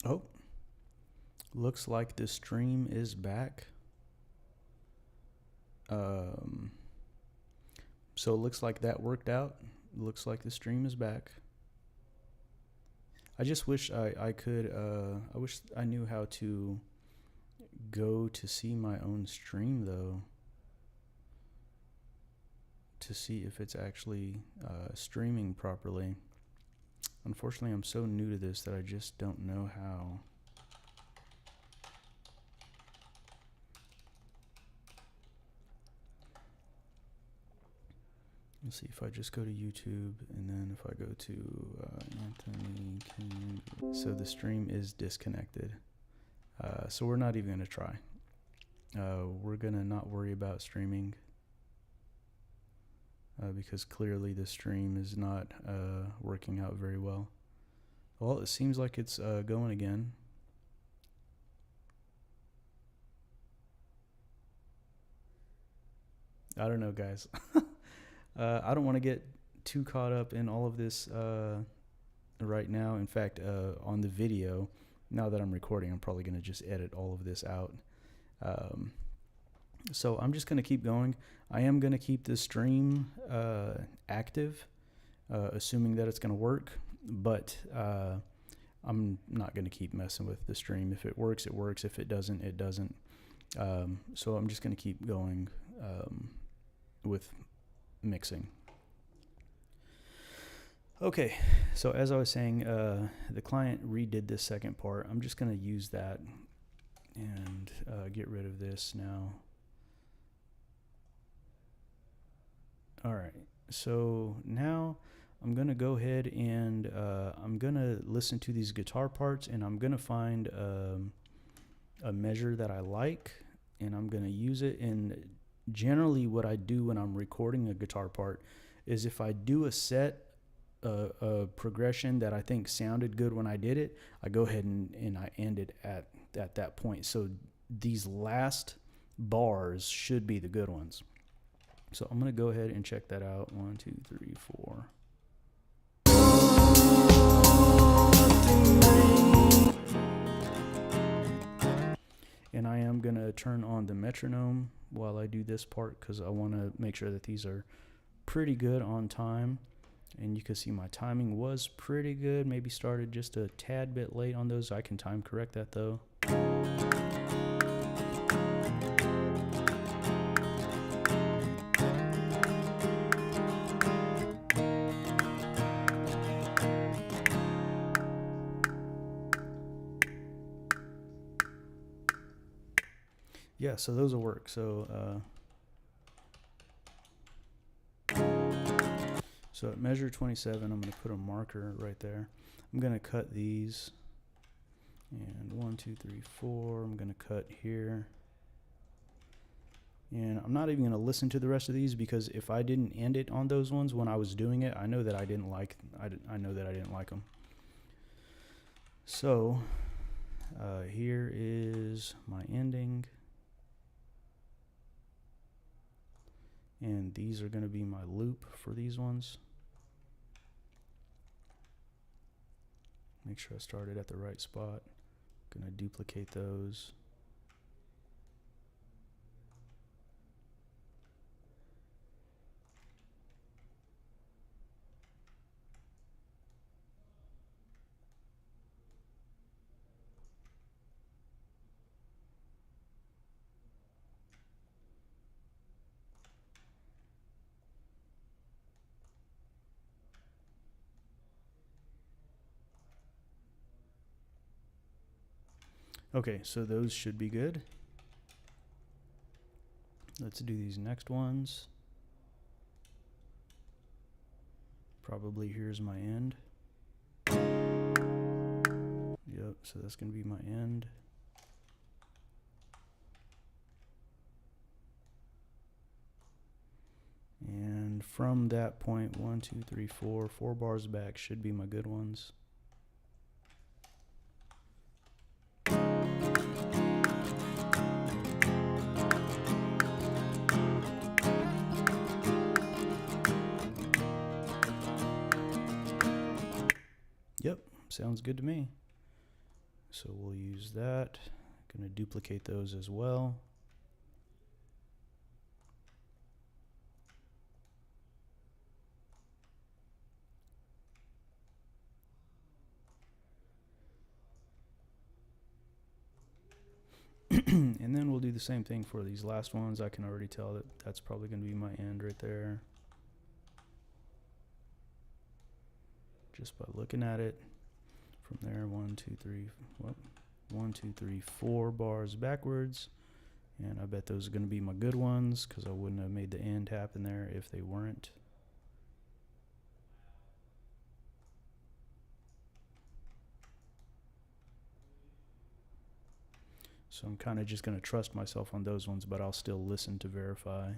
Oh, looks like the stream is back. So it looks like that worked out. Looks like the stream is back. I just wish I could, I wish I knew how to go to see my own stream though, to see if it's actually streaming properly. Unfortunately, I'm so new to this that I just don't know how. Let's see if I just go to YouTube and then if I go to Anthony King. So the stream is disconnected. So we're not even going to try. We're going to not worry about streaming because clearly the stream is not working out very well. Well, it seems like it's going again. I don't know, guys. I don't want to get too caught up in all of this right now. In fact, on the video, now that I'm recording, I'm probably going to just edit all of this out. So I'm just going to keep going. I am going to keep the stream active, assuming that it's going to work, but I'm not going to keep messing with the stream. If it works, it works. If it doesn't, it doesn't. So I'm just going to keep going with mixing. Okay, so as I was saying, the client redid this second part. I'm just going to use that and get rid of this now. All right, so now I'm going to go ahead and I'm going to listen to these guitar parts, and I'm going to find a measure that I like, and I'm going to use it. And generally what I do when I'm recording a guitar part is if I do a set, a progression that I think sounded good when I did it, I go ahead and I end it at that point. So these last bars should be the good ones. So I'm going to go ahead and check that out. 1, 2, 3, 4. And I am going to turn on the metronome while I do this part because I want to make sure that these are pretty good on time. And you can see my timing was pretty good. Maybe started just a tad bit late on those. I can time correct that though. Yeah, so those will work. So at measure 27, I'm going to put a marker right there. I'm going to cut these. And 1, 2, 3, 4. I'm going to cut here. And I'm not even going to listen to the rest of these because if I didn't end it on those ones when I was doing it, I know that I didn't like them. So here is my ending. And these are going to be my loop for these ones. Make sure I started at the right spot. Going to duplicate those. Okay, so those should be good. Let's do these next ones. Probably here's my end. Yep, so that's going to be my end. And from that point, 1, 2, 3, 4 bars back should be my good ones. Yep, sounds good to me. So we'll use that. Going to duplicate those as well. And then we'll do the same thing for these last ones. I can already tell that that's probably going to be my end right there, just by looking at it. From there, 1, 2, 3, well, 1, 2, 3, 4 bars backwards. And I bet those are going to be my good ones, because I wouldn't have made the end happen there if they weren't. So I'm kind of just going to trust myself on those ones, but I'll still listen to verify.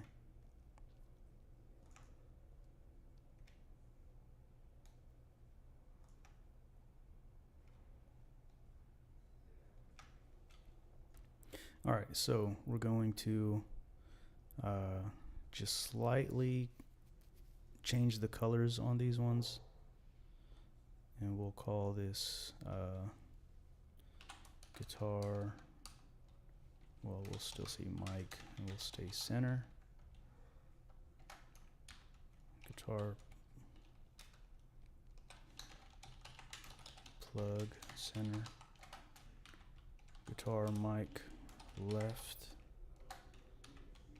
All right, so we're going to just slightly change the colors on these ones. And we'll call this guitar. Well, we'll still see mic, and we'll stay center. Guitar plug center. Guitar mic left.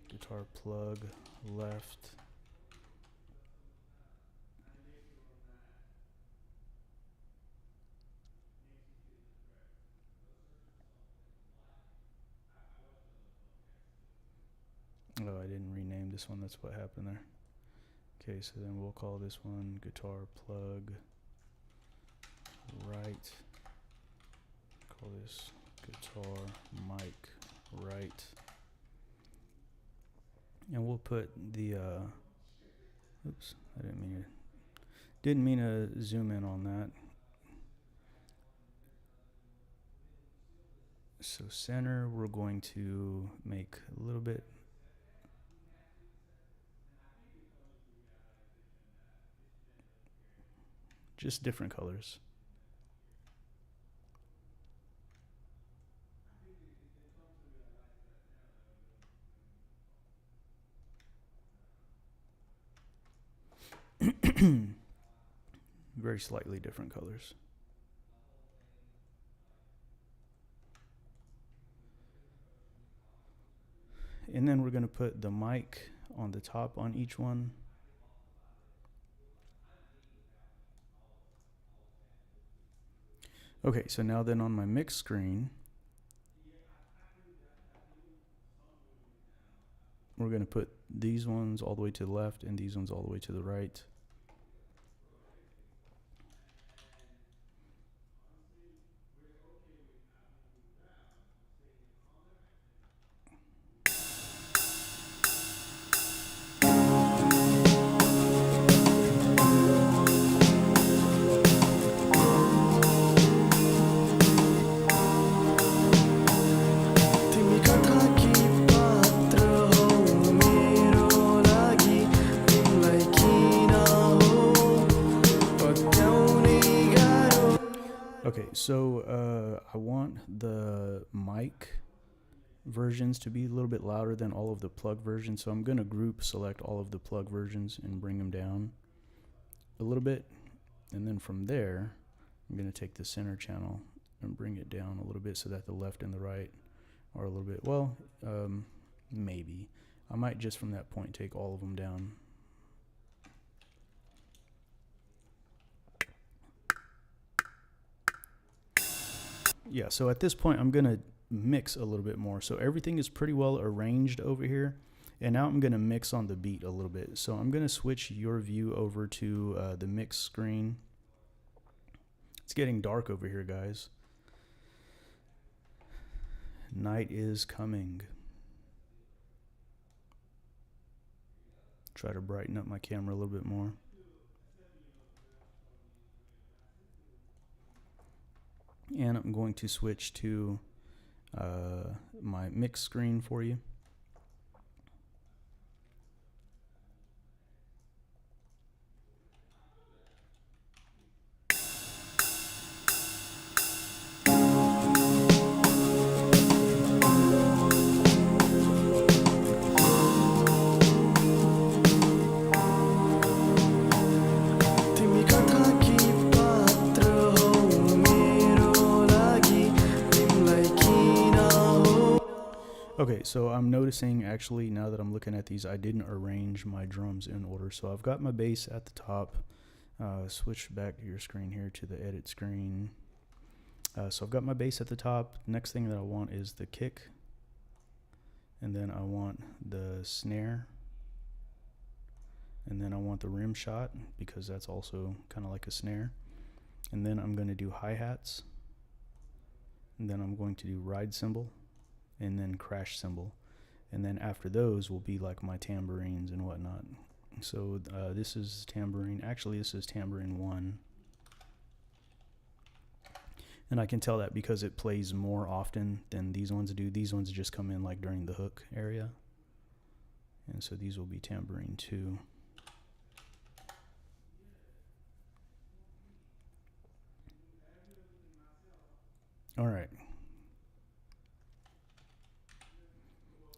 Guitar plug left. Oh, I didn't rename this one. That's what happened there. Okay, so then we'll call this one guitar plug right. Call this guitar mic right. And we'll put the oops, I didn't mean to zoom in on that. So center, we're going to make a little bit just different colors. Very slightly different colors. And then we're going to put the mic on the top on each one. Okay, so now then on my mix screen, we're going to put these ones all the way to the left and these ones all the way to the right. Okay, so I want the mic versions to be a little bit louder than all of the plug versions, so I'm going to group select all of the plug versions and bring them down a little bit, and then from there I'm going to take the center channel and bring it down a little bit so that the left and the right are a little bit, well, maybe I might just from that point take all of them down. Yeah, so at this point I'm going to mix a little bit more. So everything is pretty well arranged over here. And now I'm going to mix on the beat a little bit. So I'm going to switch your view over to the mix screen. It's getting dark over here, guys. Night is coming. Try to brighten up my camera a little bit more. And I'm going to switch to my mix screen for you. Okay, so I'm noticing actually now that I'm looking at these, I didn't arrange my drums in order. So I've got my bass at the top. Switch back to your screen here to the edit screen. So I've got my bass at the top. Next thing that I want is the kick. And then I want the snare. And then I want the rim shot because that's also kind of like a snare. And then I'm going to do hi-hats. And then I'm going to do ride cymbal. And then crash cymbal. And then after those will be like my tambourines and whatnot. So this is tambourine. Actually, this is tambourine 1. And I can tell that because it plays more often than these ones do. These ones just come in like during the hook area. And so these will be tambourine 2. All right.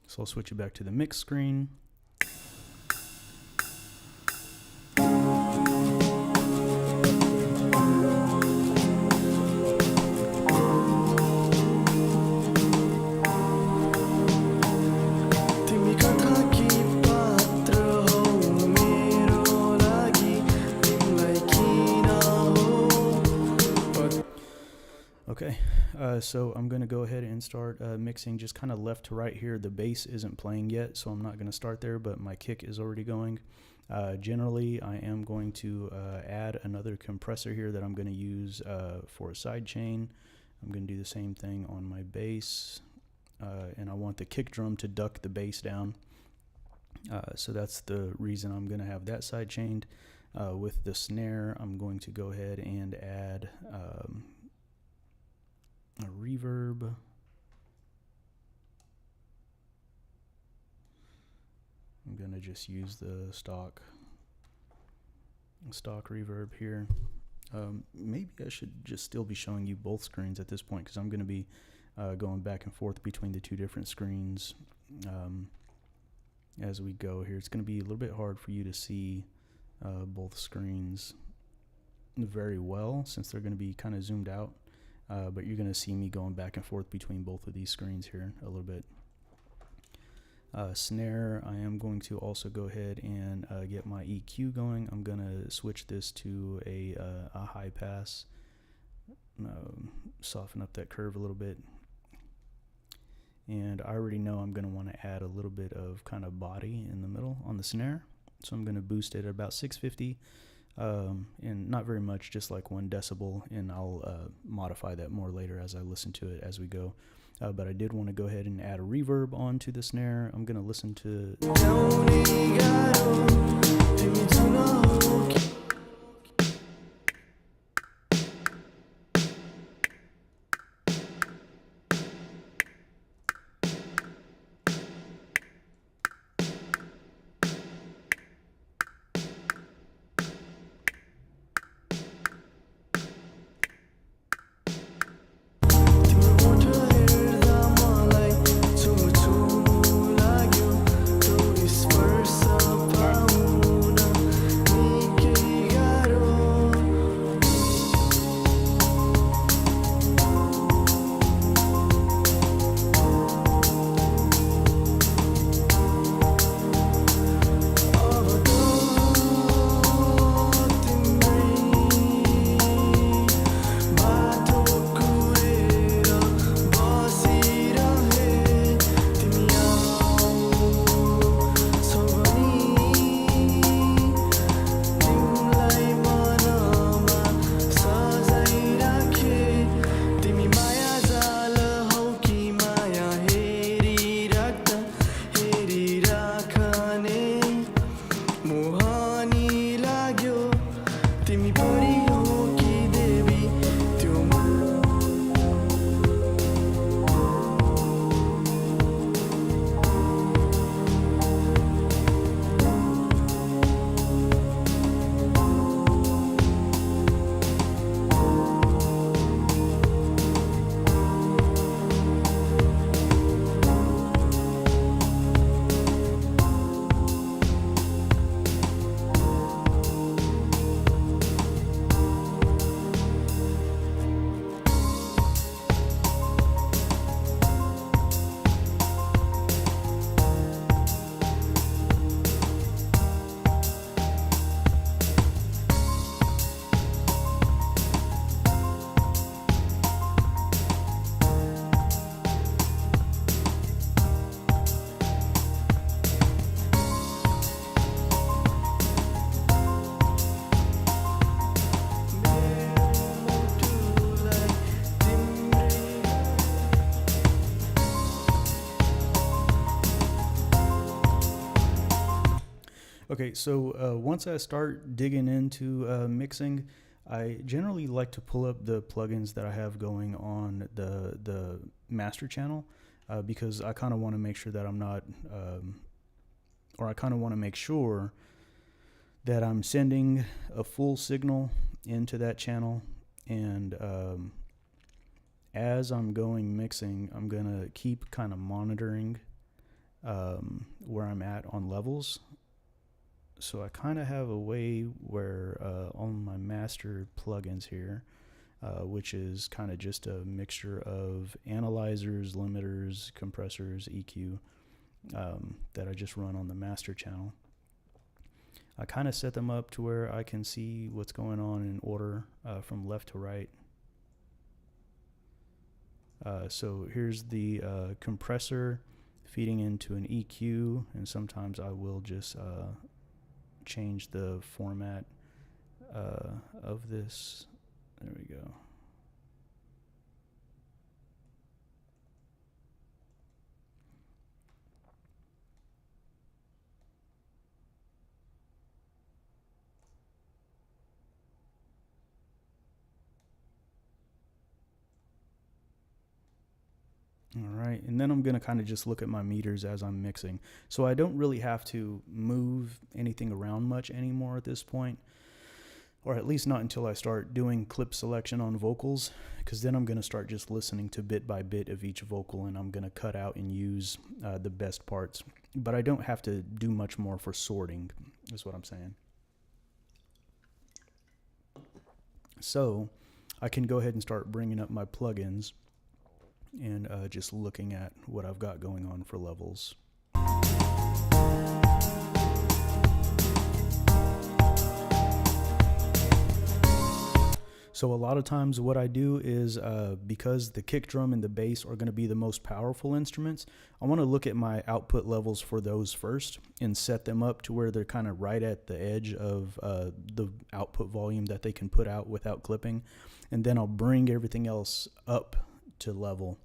So I'll switch it back to the mix screen. Okay, so I'm going to go ahead and start mixing just kind of left to right here. The bass isn't playing yet, so I'm not going to start there, but my kick is already going. Generally, I am going to add another compressor here that I'm going to use for a side chain. I'm going to do the same thing on my bass, and I want the kick drum to duck the bass down. So that's the reason I'm going to have that side chained. With the snare, I'm going to go ahead and add a reverb. I'm gonna just use the stock reverb here. Maybe I should just still be showing you both screens at this point because I'm gonna be going back and forth between the two different screens as we go here. It's gonna be a little bit hard for you to see both screens very well since they're gonna be kind of zoomed out. But you're going to see me going back and forth between both of these screens here a little bit. Snare, I am going to also go ahead and get my EQ going. I'm going to switch this to a high pass, soften up that curve a little bit. And I already know I'm going to want to add a little bit of kind of body in the middle on the snare. So I'm going to boost it at about 650. And not very much, just like 1 decibel, and I'll modify that more later as I listen to it as we go. But I did want to go ahead and add a reverb onto the snare. I'm going to listen to Okay, so once I start digging into mixing, I generally like to pull up the plugins that I have going on the master channel because I kind of want to make sure that I'm not, or I kind of want to make sure that I'm sending a full signal into that channel, and as I'm going mixing, I'm gonna keep kind of monitoring where I'm at on levels. So I kind of have a way where on my master plugins here, which is kind of just a mixture of analyzers, limiters, compressors, EQ, that I just run on the master channel. I kind of set them up to where I can see what's going on in order from left to right. So here's the compressor feeding into an EQ, and sometimes I will just change the format of this. There we go. All right, and then I'm gonna kind of just look at my meters as I'm mixing. So I don't really have to move anything around much anymore at this point, or at least not until I start doing clip selection on vocals, because then I'm gonna start just listening to bit by bit of each vocal, and I'm gonna cut out and use the best parts. But I don't have to do much more for sorting, is what I'm saying. So I can go ahead and start bringing up my plugins and just looking at what I've got going on for levels. So a lot of times what I do is because the kick drum and the bass are going to be the most powerful instruments, I want to look at my output levels for those first and set them up to where they're kind of right at the edge of the output volume that they can put out without clipping. And then I'll bring everything else up to level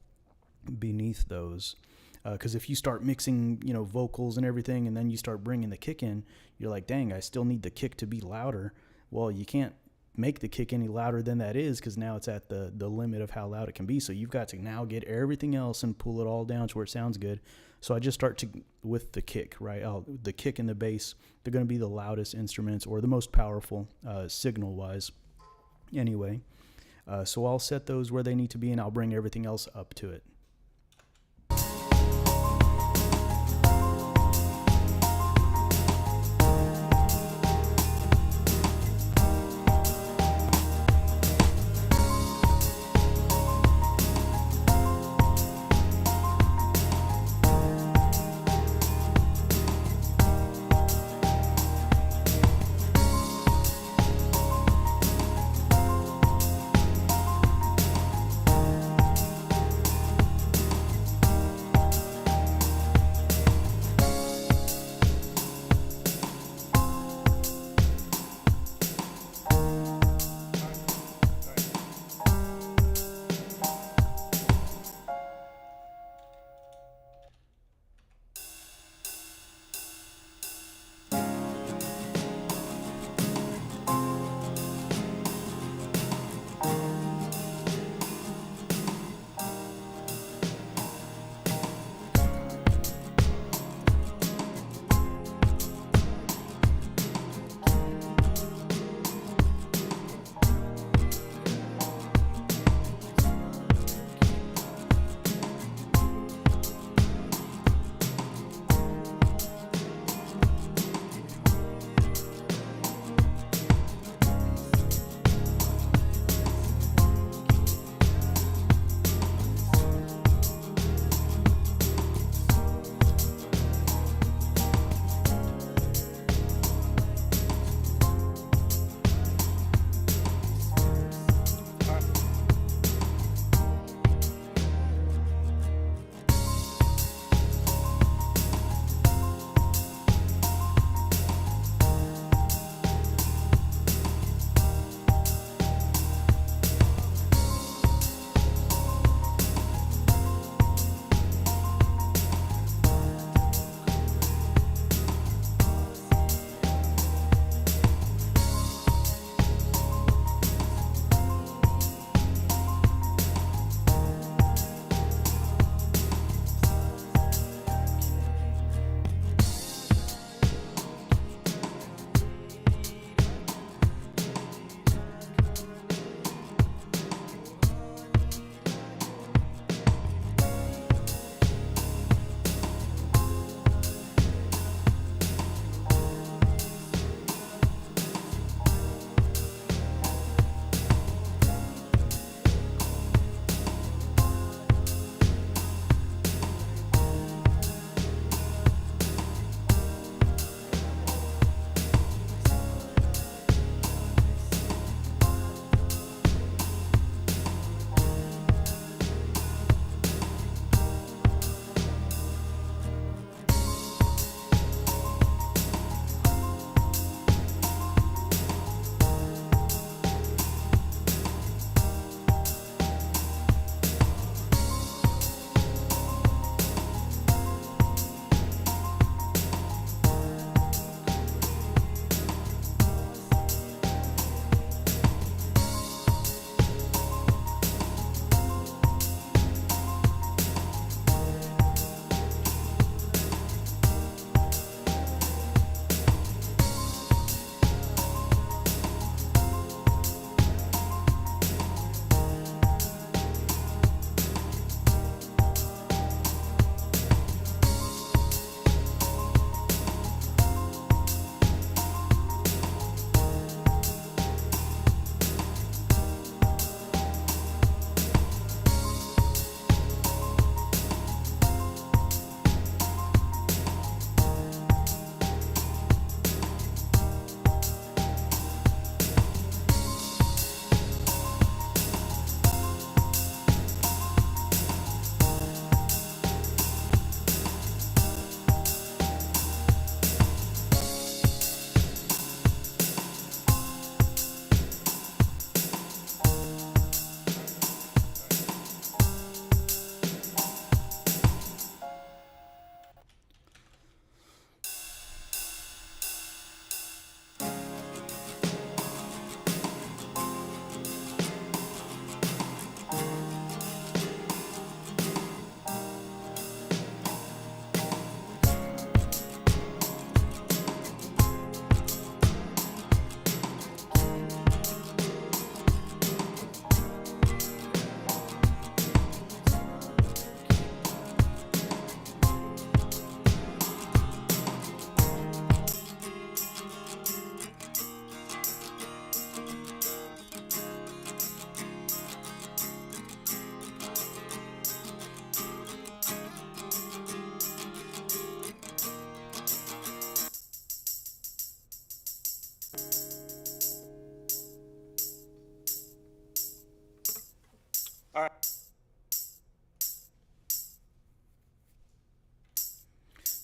beneath those, because if you start mixing, you know, vocals and everything, and then you start bringing the kick in, you're like, dang, I still need the kick to be louder. Well, you can't make the kick any louder than that is, because now it's at the limit of how loud it can be. So you've got to now get everything else and pull it all down to where it sounds good. So I just start with the kick, right? The kick and the bass, they're going to be the loudest instruments, or the most powerful signal wise anyway. So I'll set those where they need to be, and I'll bring everything else up to it.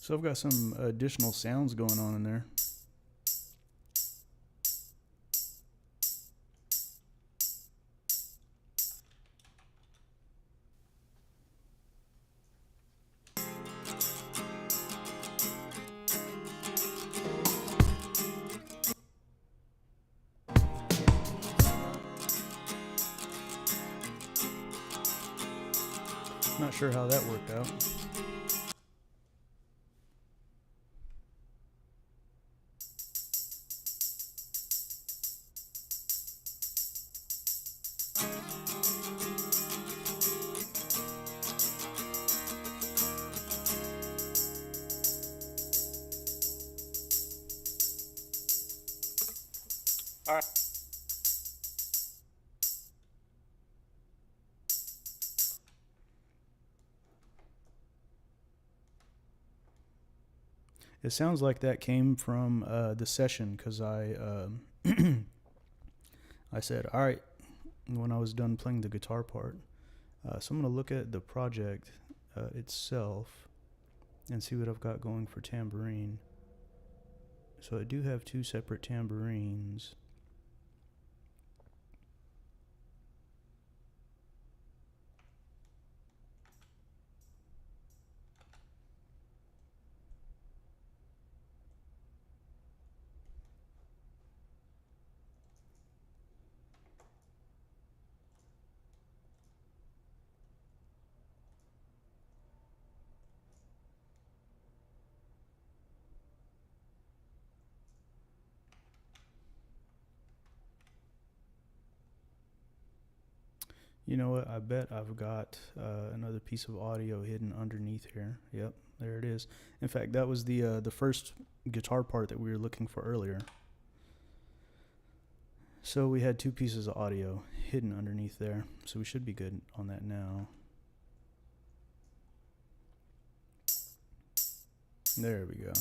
So I've got some additional sounds going on in there. Not sure how that worked out. It sounds like that came from the session, because I I said, all right, when I was done playing the guitar part. So I'm going to look at the project itself and see what I've got going for tambourine. So I do have two separate tambourines. You know what? I bet I've got another piece of audio hidden underneath here. Yep, there it is. In fact, that was the first guitar part that we were looking for earlier. So we had two pieces of audio hidden underneath there. So we should be good on that now. There we go.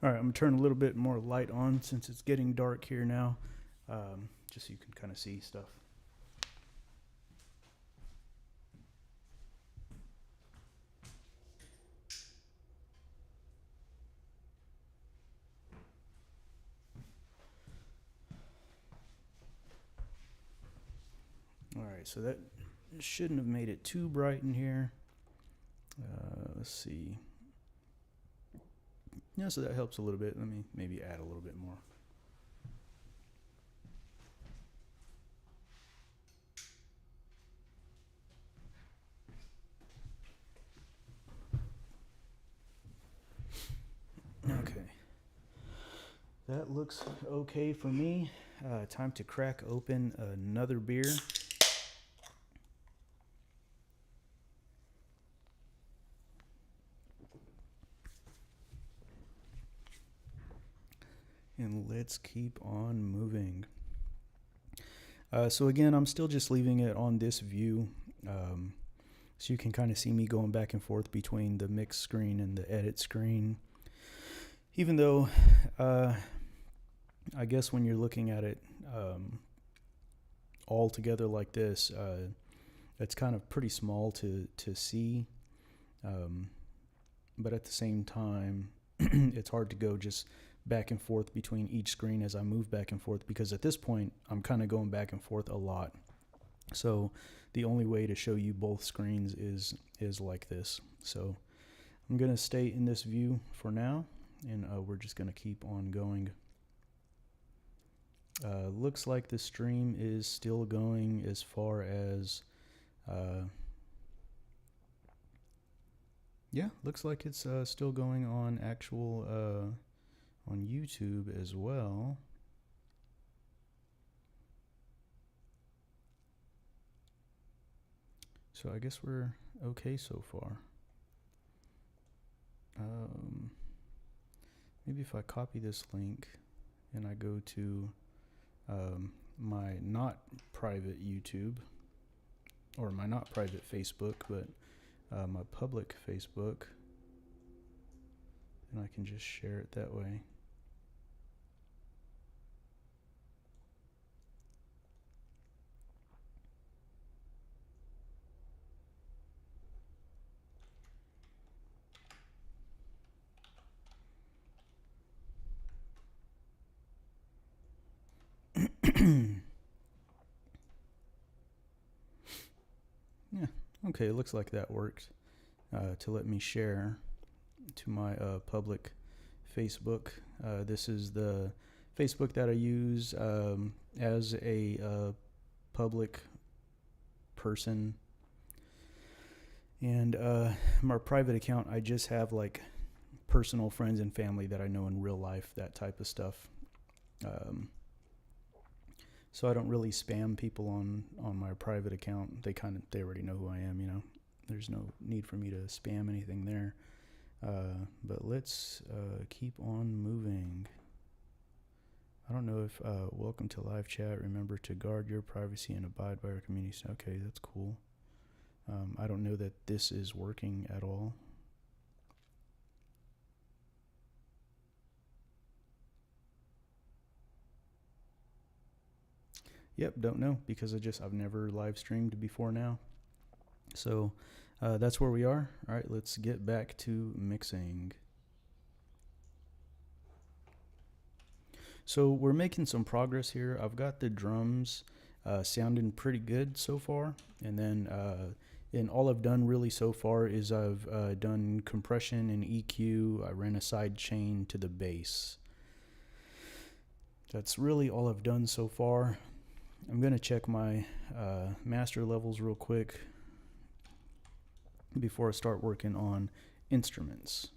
All right, I'm gonna turn a little bit more light on since it's getting dark here now, just so you can kind of see stuff. All right, so that shouldn't have made it too bright in here. Let's see. Yeah, so that helps a little bit. Let me maybe add a little bit more. Okay. That looks okay for me. Time to crack open another beer. And let's keep on moving. So again, I'm still just leaving it on this view. So you can kind of see me going back and forth between the mix screen and the edit screen. Even though, I guess when you're looking at it all together like this, it's kind of pretty small to see. But at the same time, it's hard to go just back and forth between each screen as I move back and forth, because at this point I'm kind of going back and forth a lot. So the only way to show you both screens is like this. So I'm gonna stay in this view for now, and we're just gonna keep on going. Looks like the stream is still going as far as yeah, looks like it's still going on actual on YouTube as well. So I guess we're okay so far. Maybe if I copy this link and I go to my not private YouTube, or my not private Facebook, but my public Facebook, and I can just share it that way. Yeah, okay, it looks like that worked to let me share to my public Facebook. This is the Facebook that I use as a public person, and my private account, I just have like personal friends and family that I know in real life, that type of stuff. So I don't really spam people on my private account. They already know who I am, you know. There's no need for me to spam anything there. But let's keep on moving. I don't know if welcome to live chat. Remember to guard your privacy and abide by our community. Okay, that's cool. I don't know that this is working at all. Yep, don't know, because I've never live streamed before now. So that's where we are. All right, let's get back to mixing. So we're making some progress here. I've got the drums sounding pretty good so far, and then and all I've done really so far is I've done compression and EQ. I ran a side chain to the bass. That's really all I've done so far. I'm going to check my master levels real quick before I start working on instruments.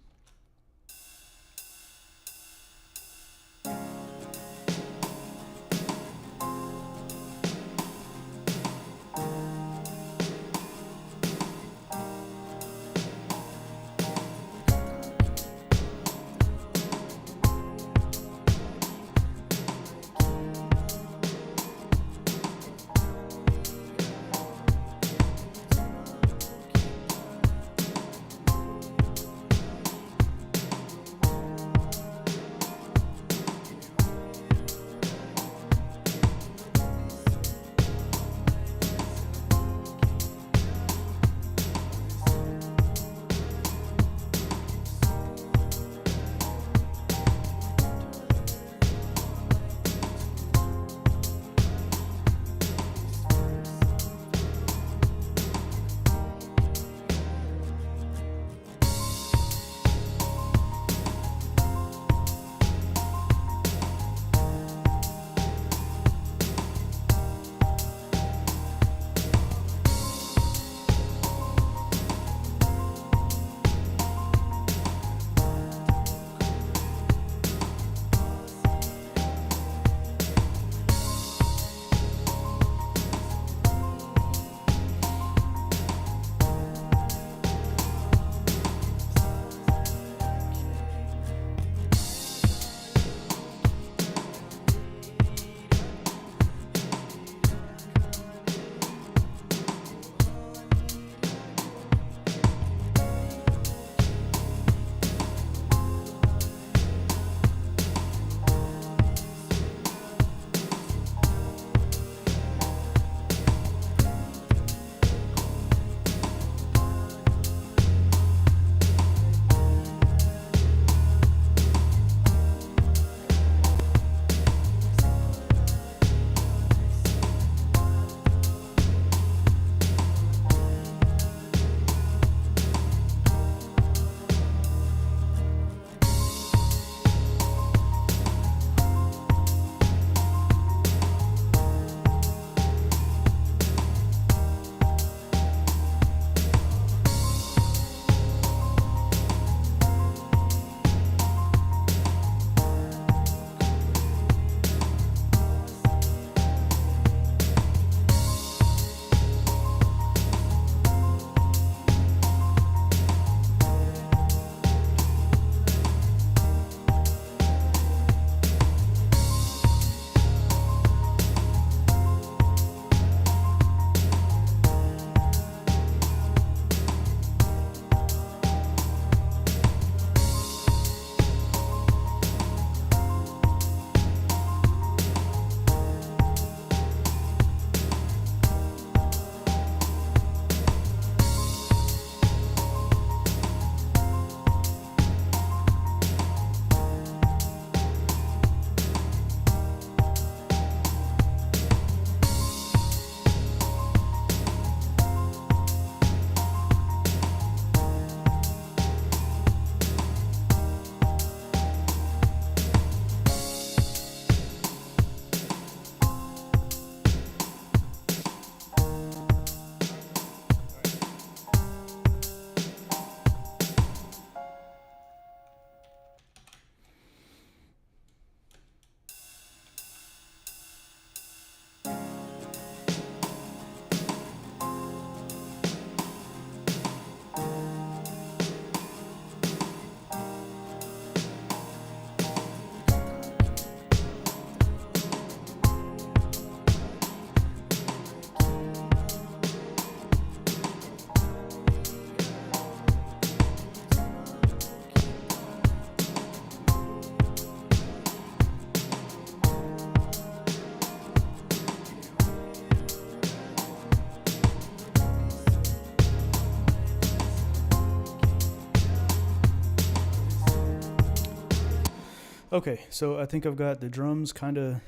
Okay, so I think I've got the drums kind of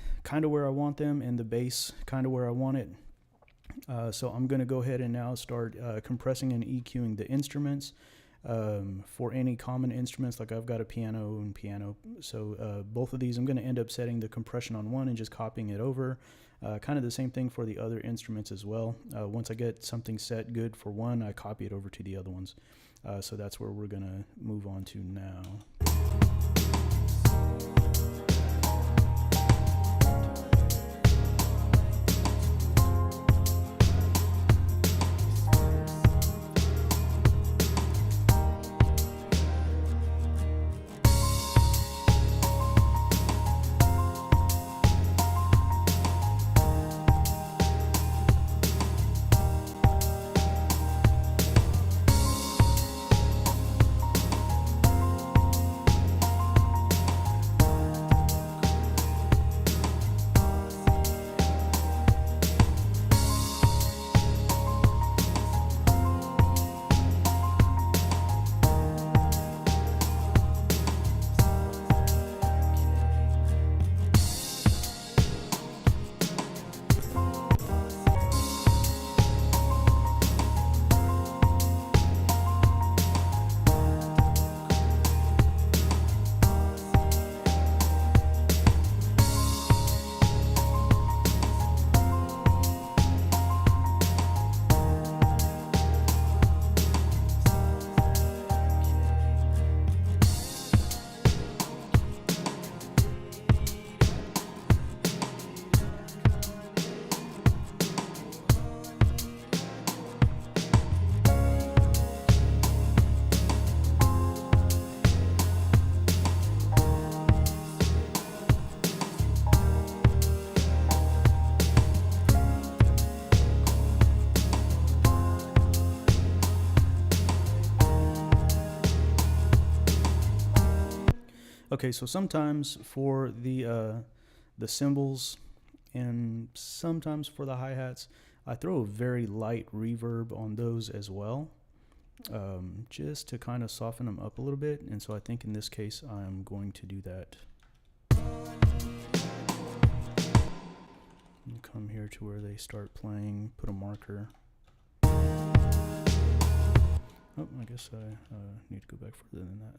where I want them, and the bass kind of where I want it. So I'm going to go ahead and now start compressing and EQing the instruments. For any common instruments, like I've got a piano and piano, so both of these I'm going to end up setting the compression on one and just copying it over. Kind of the same thing for the other instruments as well. Once I get something set good for one, I copy it over to the other ones. So that's where we're going to move on to now. Okay, so sometimes for the cymbals and sometimes for the hi-hats, I throw a very light reverb on those as well, just to kind of soften them up a little bit. And so I think in this case, I'm going to do that. And come here to where they start playing, put a marker. Oh, I guess I need to go back further than that.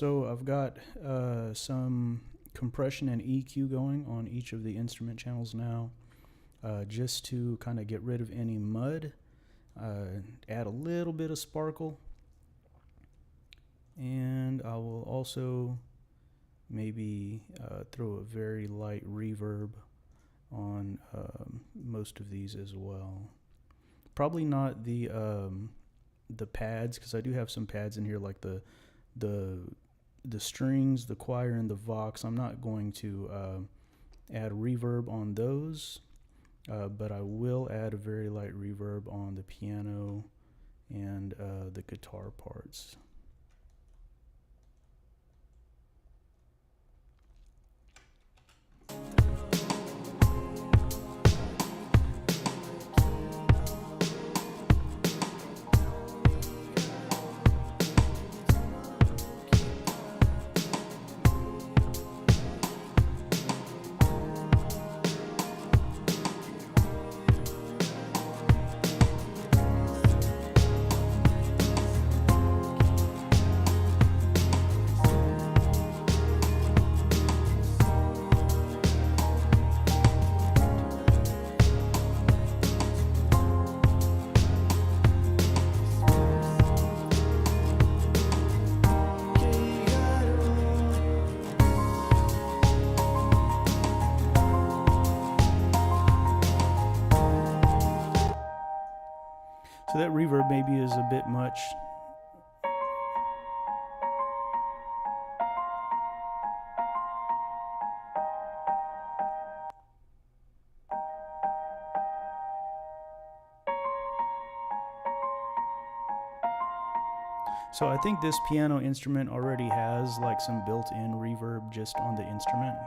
So I've got some compression and EQ going on each of the instrument channels now, just to kind of get rid of any mud, add a little bit of sparkle, and I will also maybe throw a very light reverb on most of these as well. Probably not the pads, because I do have some pads in here, like the strings, the choir, and the vox. I'm not going to add reverb on those, but I will add a very light reverb on the piano and the guitar parts. So that reverb maybe is a bit much. So I think this piano instrument already has like some built-in reverb just on the instrument.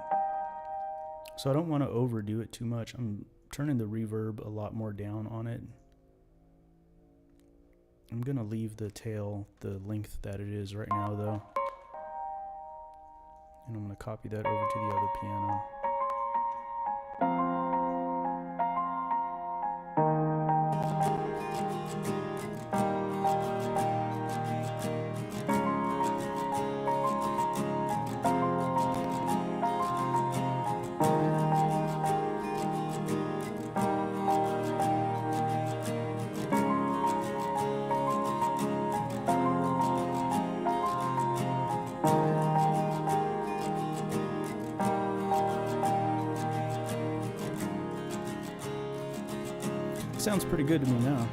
So I don't want to overdo it too much. I'm turning the reverb a lot more down on it. I'm going to leave the tail the length that it is right now though. And I'm going to copy that over to the other piano. Sounds pretty good to me now.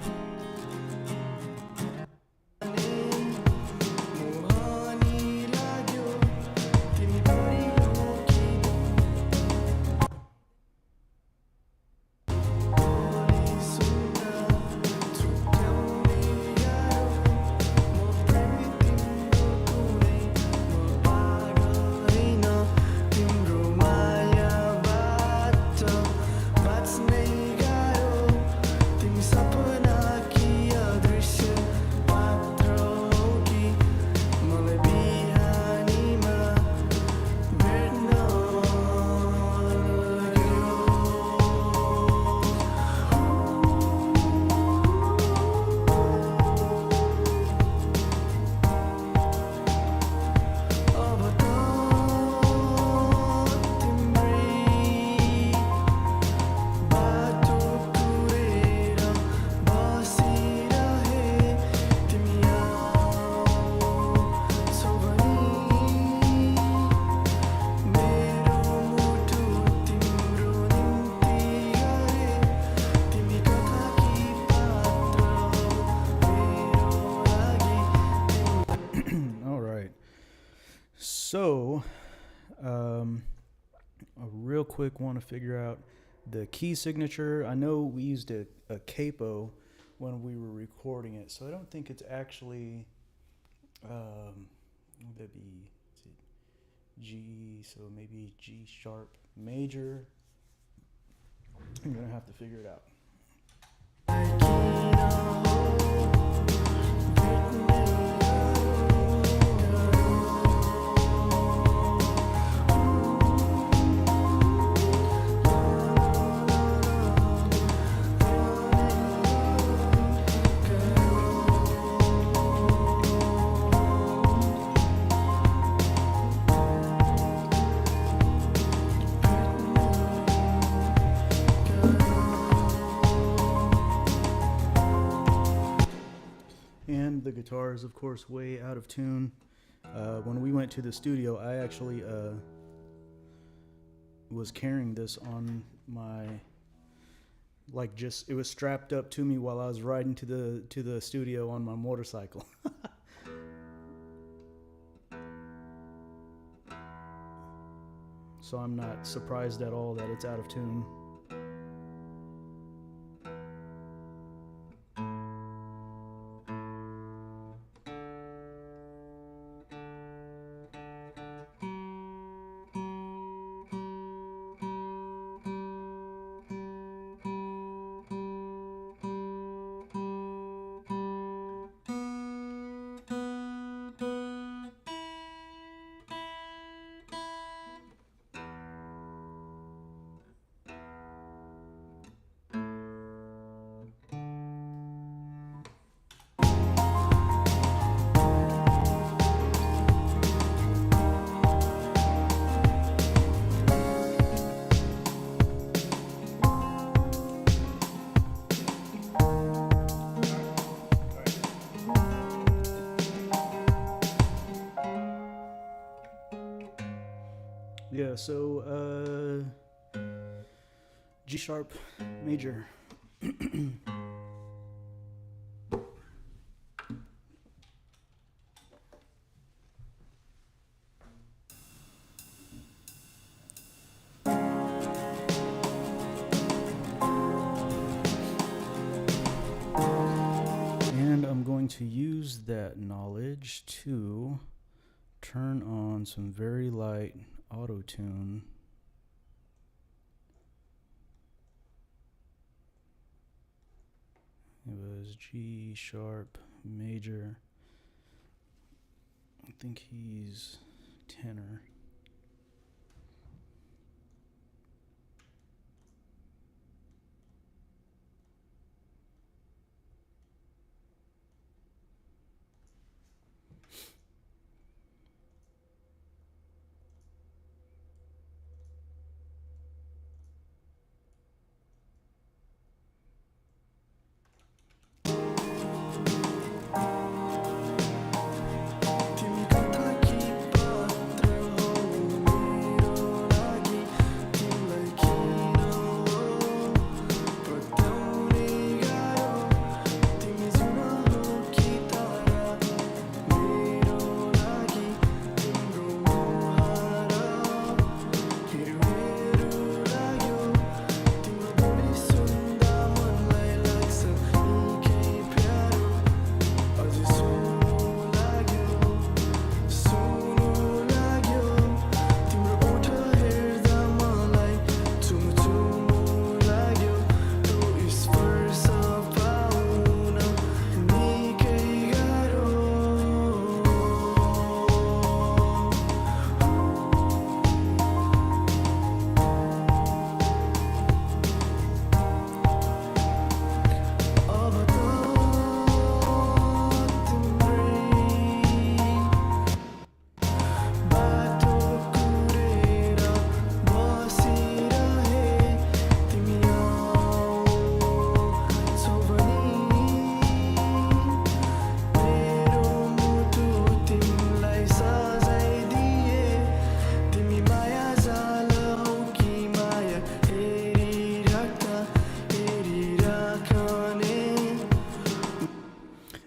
So, I real quick want to figure out the key signature. I know we used a capo when we were recording it, so I don't think it's actually, would that be, is it G, so maybe G sharp major. I'm going to have to figure it out. guitar is, of course, way out of tune. When we went to the studio, I actually was carrying this on my, like, just, it was strapped up to me while I was riding to the studio on my motorcycle. So I'm not surprised at all that it's out of tune. Yeah, so G sharp major. And I'm going to use that knowledge to turn on some very light auto tune. It was G sharp major. I think he's tenor.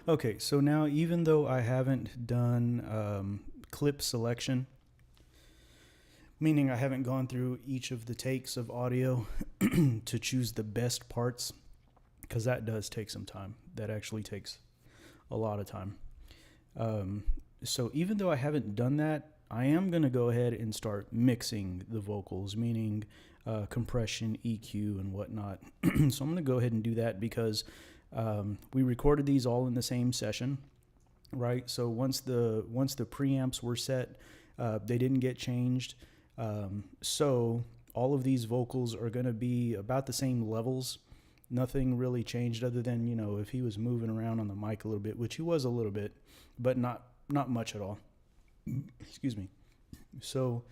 Okay, so now even though I haven't done clip selection, meaning I haven't gone through each of the takes of audio to choose the best parts, because that does take some time. That actually takes a lot of time. So even though I haven't done that, I am going to go ahead and start mixing the vocals, meaning compression, EQ, and whatnot. So I'm going to go ahead and do that because we recorded these all in the same session, right? So once the preamps were set, they didn't get changed. So all of these vocals are going to be about the same levels. Nothing really changed other than, you know, if he was moving around on the mic a little bit, which he was a little bit, but not much at all. Excuse me. So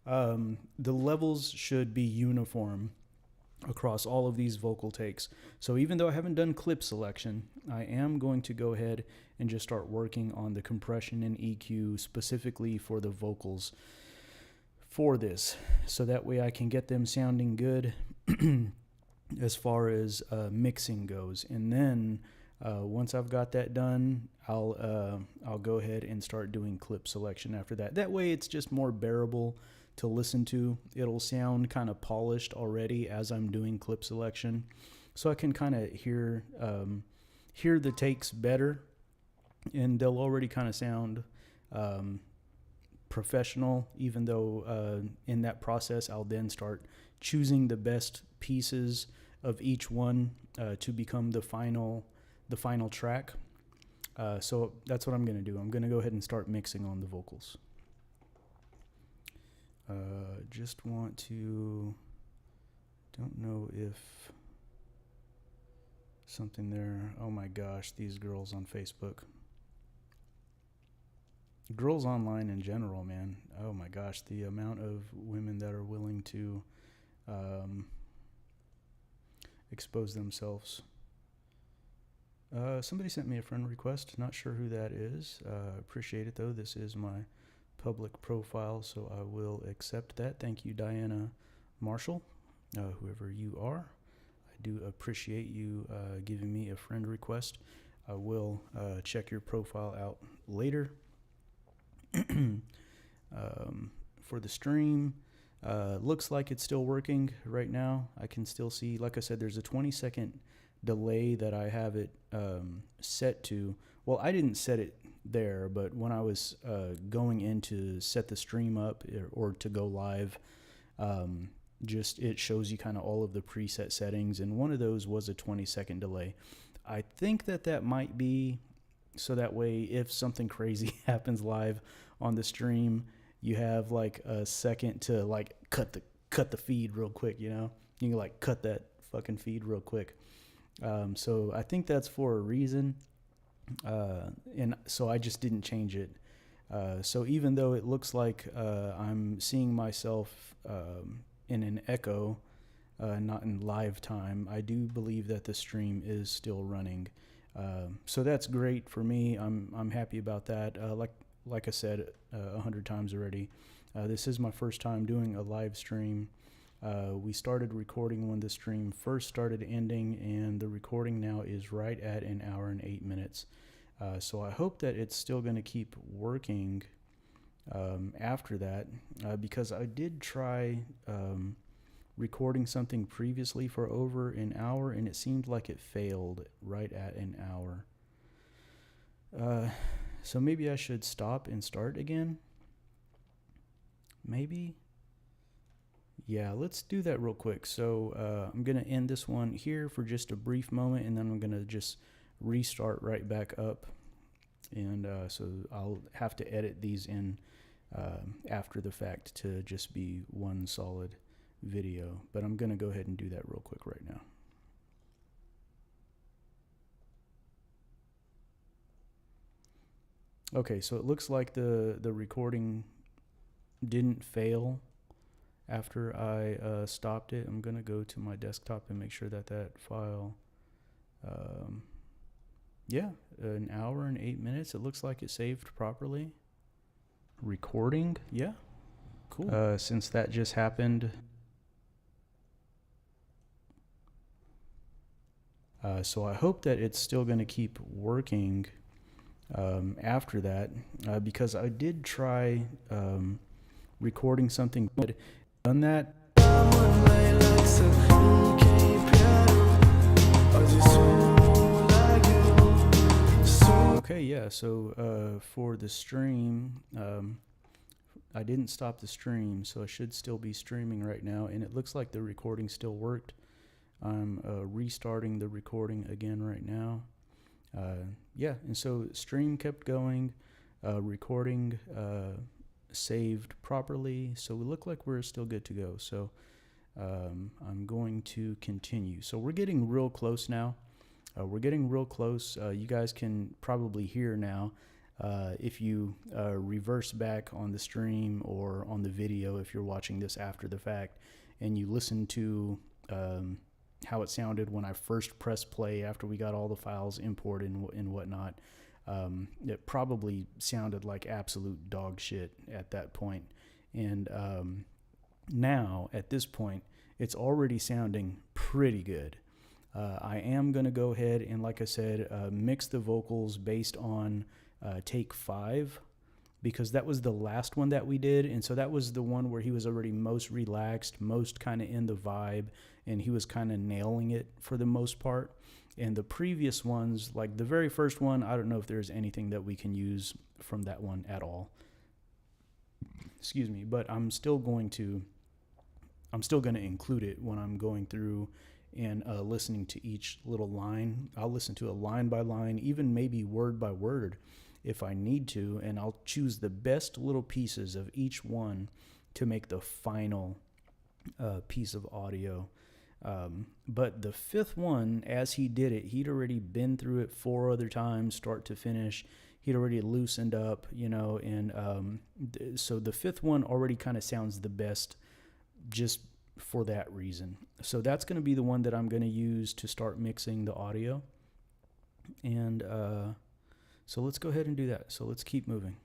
the levels should be uniform across all of these vocal takes. So even though I haven't done clip selection, I am going to go ahead and just start working on the compression and EQ specifically for the vocals for this, so that way I can get them sounding good as far as mixing goes. And then once I've got that done, I'll go ahead and start doing clip selection after that. That way it's just more bearable to listen to. It'll sound kind of polished already as I'm doing clip selection, so I can kind of hear the takes better, and they'll already kind of sound professional, even though in that process I'll then start choosing the best pieces of each one to become the final track. So that's what I'm going to do. I'm going to go ahead and start mixing on the vocals. Just want to, don't know if something there. Oh my gosh, these girls on Facebook. Girls online in general, man. Oh my gosh, the amount of women that are willing to expose themselves. Somebody sent me a friend request. Not sure who that is. Appreciate it though. This is my public profile, so I will accept that. Thank you, Diana Marshall, whoever you are. I do appreciate you giving me a friend request. I will check your profile out later. For the stream, looks like it's still working right now. I can still see, like I said, there's a 20-second delay that I have it set to. Well, I didn't set it there, but when I was going in to set the stream up or to go live, just it shows you kind of all of the preset settings, and one of those was a 20-second delay. I think that might be so that way if something crazy happens live on the stream, you have like a second to like cut the feed real quick, you know? You can like cut that fucking feed real quick. So I think that's for a reason. And so I just didn't change it. So even though it looks like I'm seeing myself in an echo, not in live time, I do believe that the stream is still running. So that's great for me. I'm happy about that. Like I said 100 times already, this is my first time doing a live stream. We started recording when the stream first started ending, and the recording now is right at 1 hour and 8 minutes. So I hope that it's still going to keep working after that, because I did try recording something previously for over an hour, and it seemed like it failed right at 1 hour. So maybe I should stop and start again. Maybe. Yeah, let's do that real quick. So I'm going to end this one here for just a brief moment, and then I'm going to just restart right back up. And so I'll have to edit these in after the fact to just be one solid video. But I'm going to go ahead and do that real quick right now. Okay, so it looks like the recording didn't fail after I stopped it. I'm going to go to my desktop and make sure that file, yeah, 1 hour and 8 minutes. It looks like it saved properly. Recording, yeah, cool. Since that just happened, so I hope that it's still going to keep working after that, because I did try recording something good. Done that. Okay, yeah, so for the stream, I didn't stop the stream, so I should still be streaming right now, and it looks like the recording still worked. I'm restarting the recording again right now. Yeah, and so stream kept going, recording saved properly, so we look like we're still good to go. So I'm going to continue. So we're getting real close now. We're getting real close. You guys can probably hear now if you reverse back on the stream or on the video if you're watching this after the fact, and you listen to how it sounded when I first pressed play after we got all the files imported and whatnot. It probably sounded like absolute dog shit at that point. And now, at this point, it's already sounding pretty good. I am going to go ahead and, like I said, mix the vocals based on take 5, because that was the last one that we did. And so that was the one where he was already most relaxed, most kind of in the vibe, and he was kind of nailing it for the most part. And the previous ones, like the very first one, I don't know if there's anything that we can use from that one at all. Excuse me, but I'm still going to include it when I'm going through and listening to each little line. I'll listen to it line by line, even maybe word by word if I need to, and I'll choose the best little pieces of each one to make the final piece of audio. But the 5th one, as he did it, he'd already been through it 4 other times, start to finish. He'd already loosened up, and so the 5th one already kind of sounds the best just for that reason. So that's going to be the one that I'm going to use to start mixing the audio. And so let's go ahead and do that. So let's keep moving.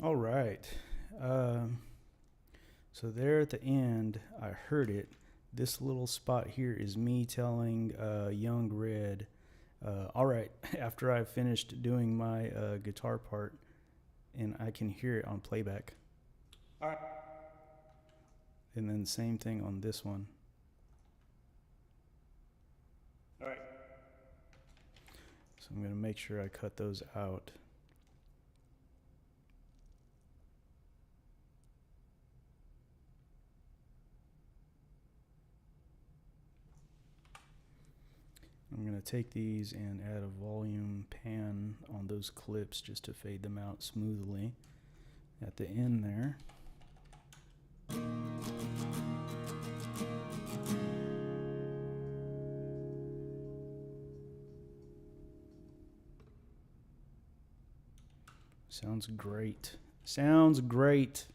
All right. Um, so there at the end, I heard it. This little spot here is me telling Young Red, all right, after I finished doing my guitar part, and I can hear it on playback. All right. And then same thing on this one. All right. So I'm going to make sure I cut those out. I'm going to take these and add a volume pan on those clips just to fade them out smoothly at the end there. Sounds great. Sounds great.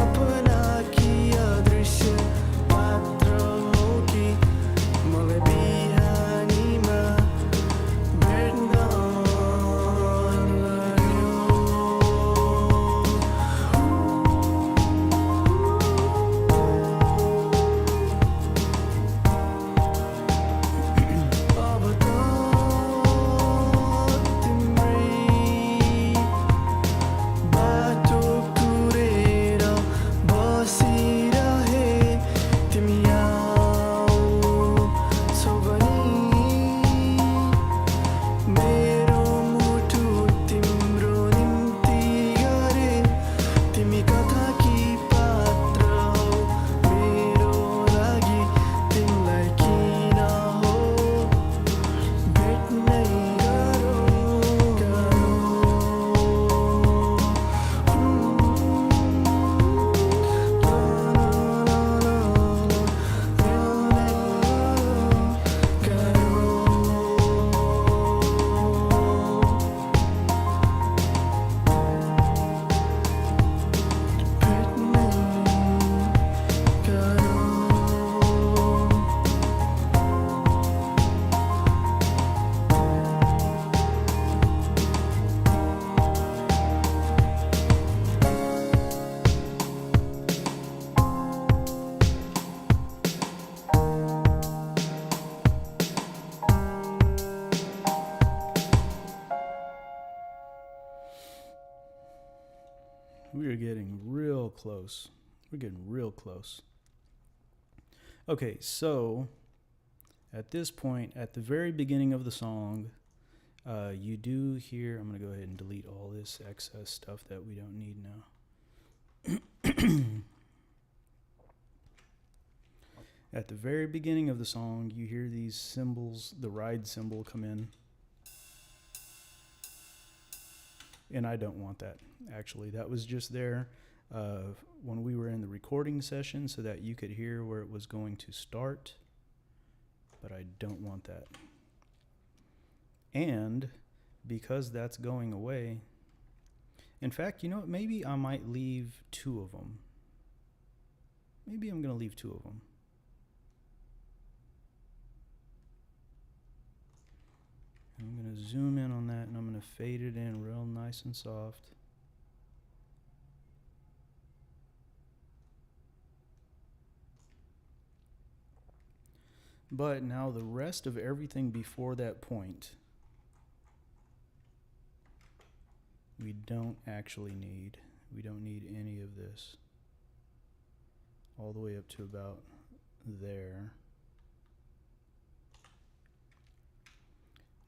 सपना की अदृश्य मात्र हो कि मलाई बिहानीमा भेट्न लाग्यो अब त तिम्रै बाटो कुरेर बसिरहे तिमी आउँछौ भनी मेरो मुटु तिम्रो निम्ति गरे तिमी कथाकी पात्र हौ मेरो लागि तिमीलाई किन हो भेट्नै We are getting real close. We're getting real close. Okay, so at this point, at the very beginning of the song, you do hear, I'm going to go ahead and delete all this excess stuff that we don't need now. At the very beginning of the song, you hear these cymbals, the ride cymbal come in. And I don't want that, actually. That was just there when we were in the recording session so that you could hear where it was going to start. But I don't want that. And because that's going away, in fact, you know what? Maybe I might leave 2 of them. Maybe I'm going to leave 2 of them. I'm going to zoom in on that and I'm going to fade it in real nice and soft. But now the rest of everything before that point, we don't actually need. We don't need any of this. All the way up to about there.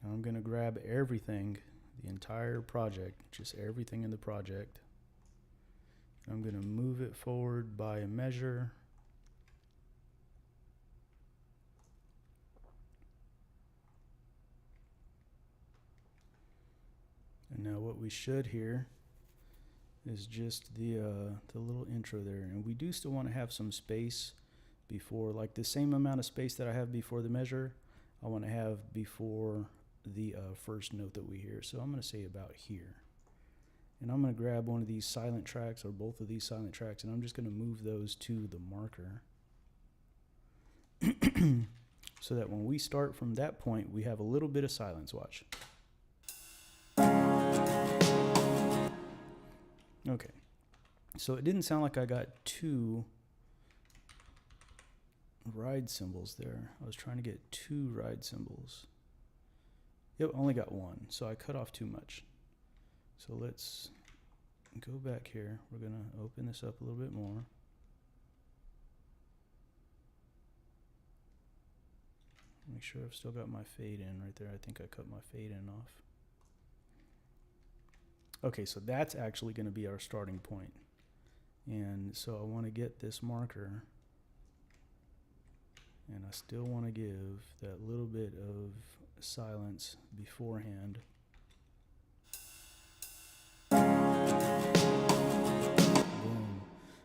Now I'm going to grab everything, the entire project, just everything in the project. I'm going to move it forward by a measure. And now what we should hear is just the little intro there. And we do still want to have some space before, like the same amount of space that I have before the measure, I want to have before the first note that we hear. So I'm going to say about here. And I'm going to grab one of these silent tracks or both of these silent tracks and I'm just going to move those to the marker. So that when we start from that point, we have a little bit of silence. Watch. Okay. So it didn't sound like I got 2 ride cymbals there. I was trying to get 2 ride cymbals. Yep, only got 1, so I cut off too much. So let's go back here. We're going to open this up a little bit more. Make sure I've still got my fade in right there. I think I cut my fade in off. Okay, so that's actually going to be our starting point. And so I want to get this marker. And I still want to give that little bit of silence beforehand. Boom.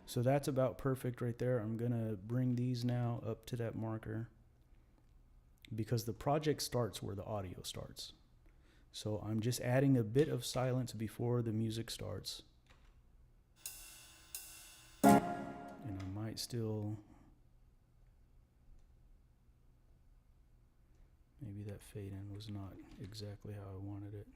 So that's about perfect right there. I'm going to bring these now up to that marker because the project starts where the audio starts. So I'm just adding a bit of silence before the music starts. And might still, maybe that fade in was not exactly how I wanted it.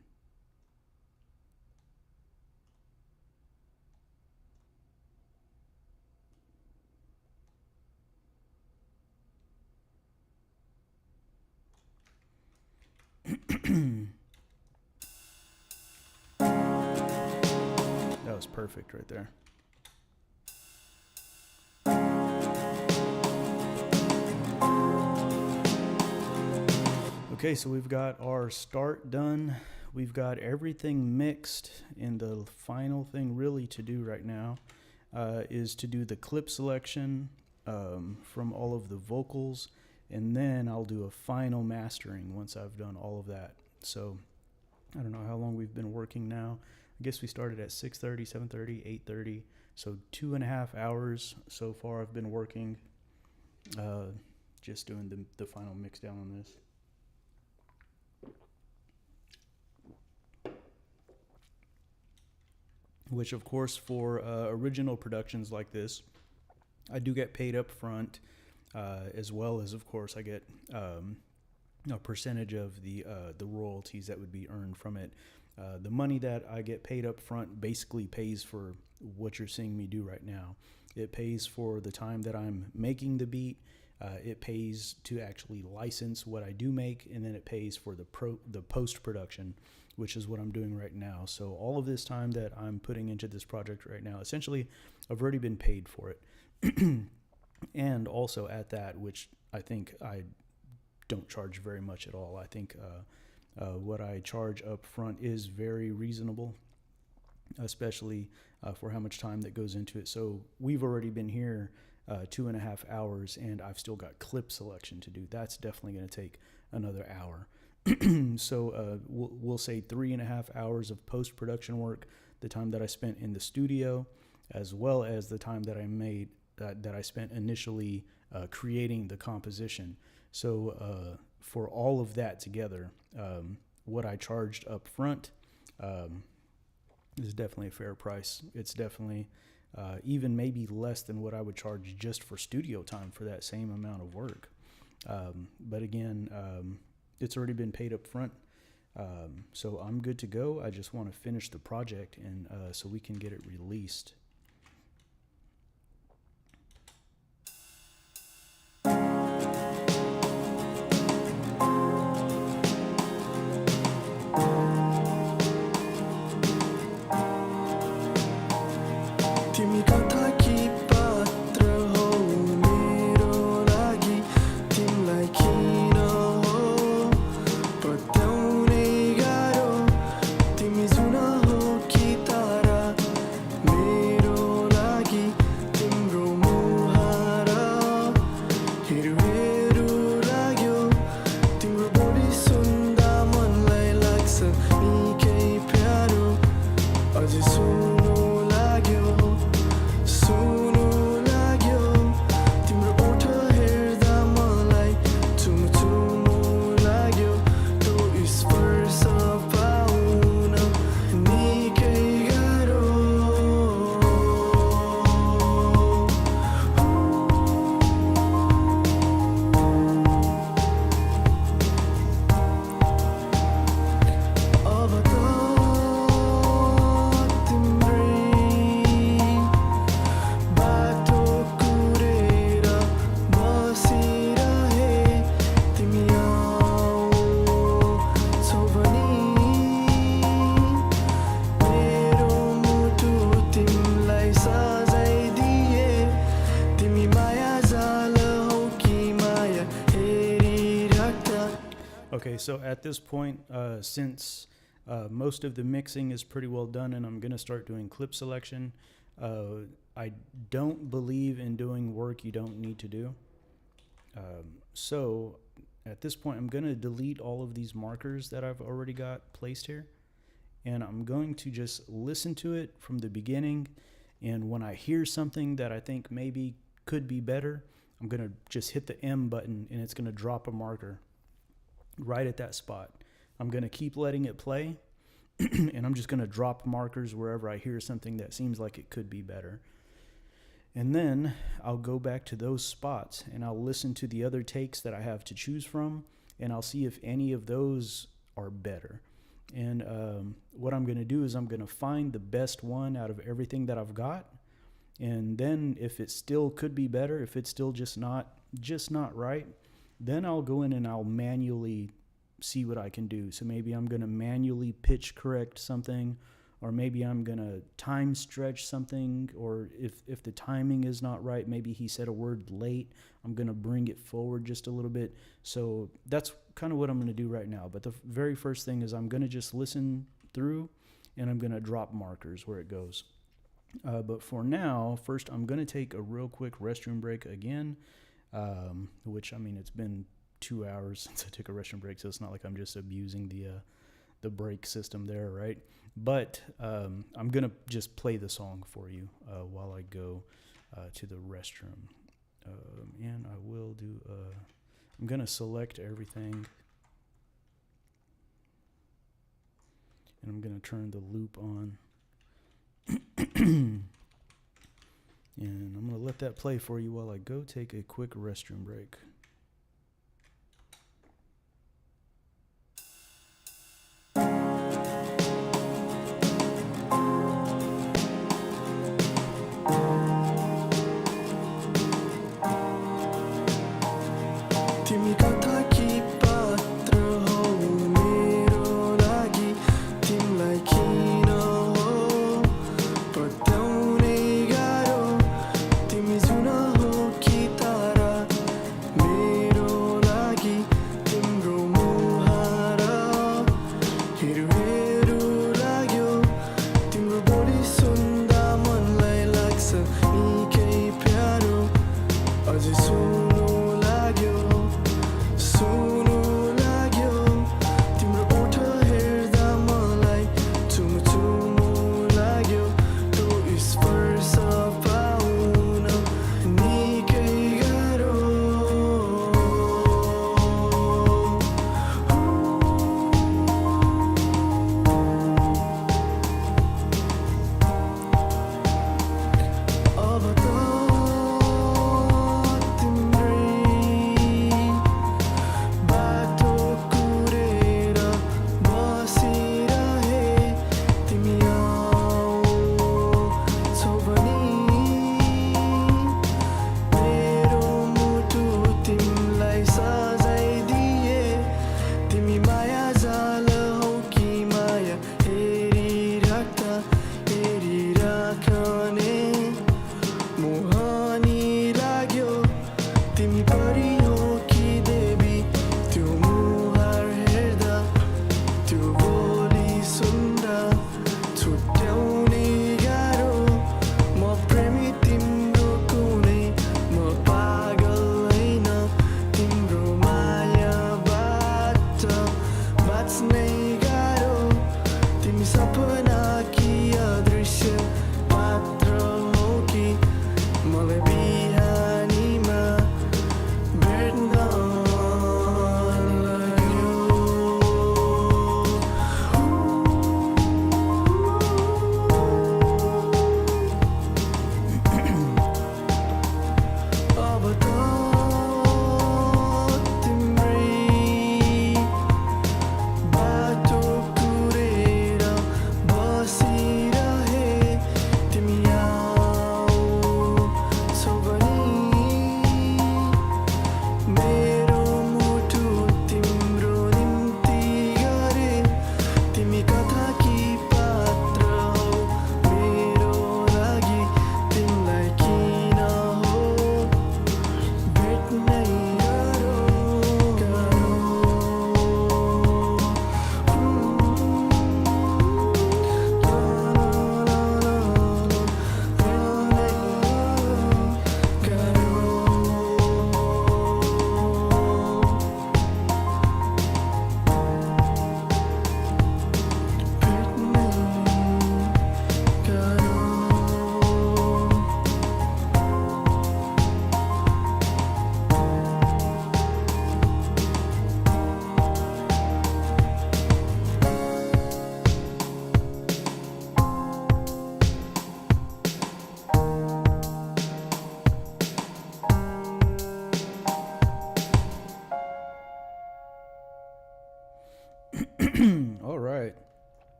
That was perfect right there. Okay, so we've got our start done. We've got everything mixed, and the final thing really to do right now is to do the clip selection from all of the vocals, and then I'll do a final mastering once I've done all of that. So I don't know how long we've been working now. I guess we started at 6:30, 7:30, 8:30. So 2.5 hours so far I've been working, just doing the final mix down on this. Which, of course, for original productions like this, I do get paid up front, as well as, of course, I get a percentage of the royalties that would be earned from it. The money that I get paid up front basically pays for what you're seeing me do right now. It pays for the time that I'm making the beat. It pays to actually license what I do make, and then it pays for the post-production, which is what I'm doing right now. So all of this time that I'm putting into this project right now, essentially, I've already been paid for it. And also at that, which I think I don't charge very much at all. I think what I charge up front is very reasonable, especially for how much time that goes into it. So we've already been here 2.5 hours, and I've still got clip selection to do. That's definitely going to take another hour. So we'll say 3.5 hours of post-production work, the time that I spent in the studio, as well as the time that I spent initially creating the composition. So for all of that together, what I charged up front is definitely a fair price. It's definitely even maybe less than what I would charge just for studio time for that same amount of work. But again, it's already been paid up front. So I'm good to go. I just want to finish the project, and so we can get it released. तिमी कथाकी पात्र हौ मेरो लागि तिमीलाई किन हो पत्याउने गाह्रो तिमी जुन हो कि तारा मेरो लागि तिम्रो मुहारा हेरु हेरु लाग्यो तिम्रो बोली सुन्दा मनलाई लाग्छ निकै प्यारो अझै सुन्नु लाग्यो सुन्नु लाग्यो तिम्रो ओठ हेर्दा मलाई चुम्नु लाग्यो त्यो स्पर्श पाउन निकै गाह्रो अब त तिम्रै बाटो कुरेर बसिरहे तिमी आउँछौ भनी मेरो मुटु तिमीलाई सजाइदिए तिमी माया जाल हौ कि माया हेरिराख्दा Okay, so at this point, since most of the mixing is pretty well done and I'm going to start doing clip selection, I don't believe in doing work you don't need to do. So at this point, I'm going to delete all of these markers that I've already got placed here, and I'm going to just listen to it from the beginning. And when I hear something that I think maybe could be better, I'm going to just hit the M button, and it's going to drop a marker right at that spot. I'm going to keep letting it play, and I'm just going to drop markers wherever I hear something that seems like it could be better. And then I'll go back to those spots and I'll listen to the other takes that I have to choose from, and I'll see if any of those are better. And what I'm going to do is I'm going to find the best one out of everything that I've got. And then if it still could be better, if it's still just not right, then I'll go in and I'll manually see what I can do. So maybe I'm going to manually pitch correct something, or maybe I'm going to time stretch something, or if the timing is not right, maybe he said a word late, I'm going to bring it forward just a little bit. So that's kind of what I'm going to do right now. But the very first thing is I'm going to just listen through, and I'm going to drop markers where it goes. But for now, first I'm going to take a real quick restroom break again, which, I mean, it's been 2 hours since I took a restroom break, so it's not like I'm just abusing the break system there, right? But I'm going to just play the song for you while I go to the restroom. And I will do, I'm going to select everything. And I'm going to turn the loop on. And I'm going to let that play for you while I go take a quick restroom break. तिमी कथाकी पात्र हौ मेरो लागि तिमीलाई किन हो पत्याउने गाह्रो तिमी जुन हो कि तारा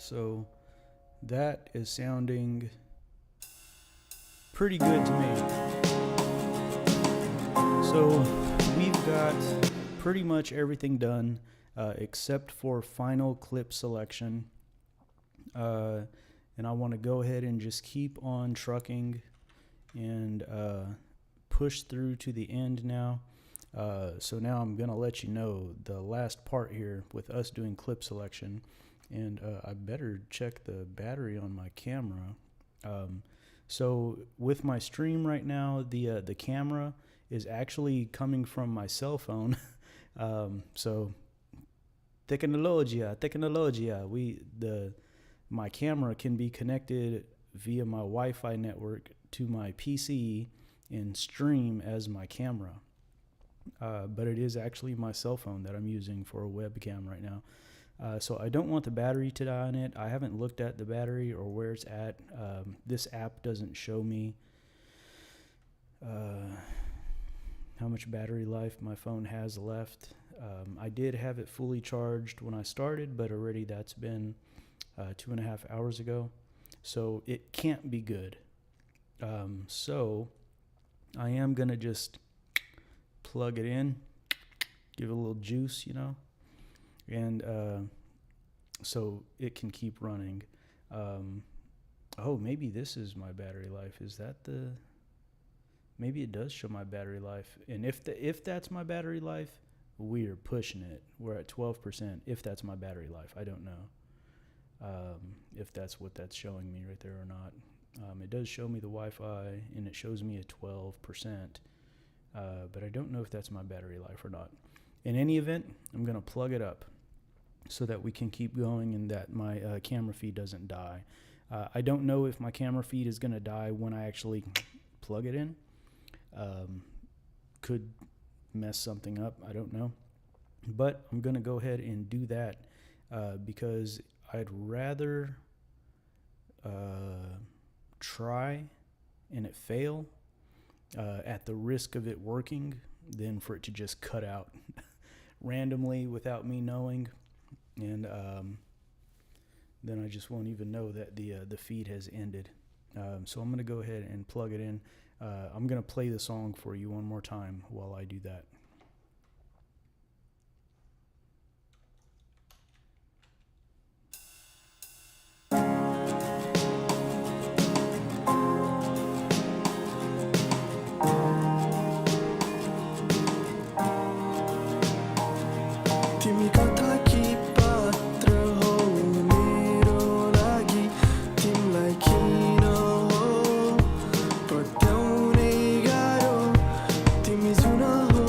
So that is sounding pretty good to me. So we've got pretty much everything done except for final clip selection. And I want to go ahead and just keep on trucking and push through to the end now. So now I'm going to let you know the last part here with us doing clip selection. And I better check the battery on my camera. So with my stream right now, the camera is actually coming from my cell phone. So technologia, my camera can be connected via my Wi-Fi network to my PC and stream as my camera. But it is actually my cell phone that I'm using for a webcam right now. So I don't want the battery to die on it. I haven't looked at the battery or where it's at. This app doesn't show me how much battery life my phone has left. I did have it fully charged when I started, but already that's been 2.5 hours ago. So it can't be good. So I am going to just plug it in, give it a little juice, you know, and so it can keep running. Oh, maybe this is my battery life. Is that the... Maybe it does show my battery life. And if that's my battery life, we are pushing it. We're at 12%. If that's my battery life, I don't know if that's what that's showing me right there or not. It does show me the Wi-Fi, and it shows me a 12%. But I don't know if that's my battery life or not. In any event, I'm going to plug it up so that we can keep going and that my camera feed doesn't die. I don't know if my camera feed is going to die when I actually plug it in. Could mess something up. I don't know. But I'm going to go ahead and do that because I'd rather try and it fail at the risk of it working than for it to just cut out randomly without me knowing. And then I just won't even know that the feed has ended. So I'm going to go ahead and plug it in. I'm going to play the song for you one more time while I do that. तिमी कताकी पात्र हौ मेरो लागि तिमीलाई किन हो पत्याउने गाह्रो तिमी जुन हो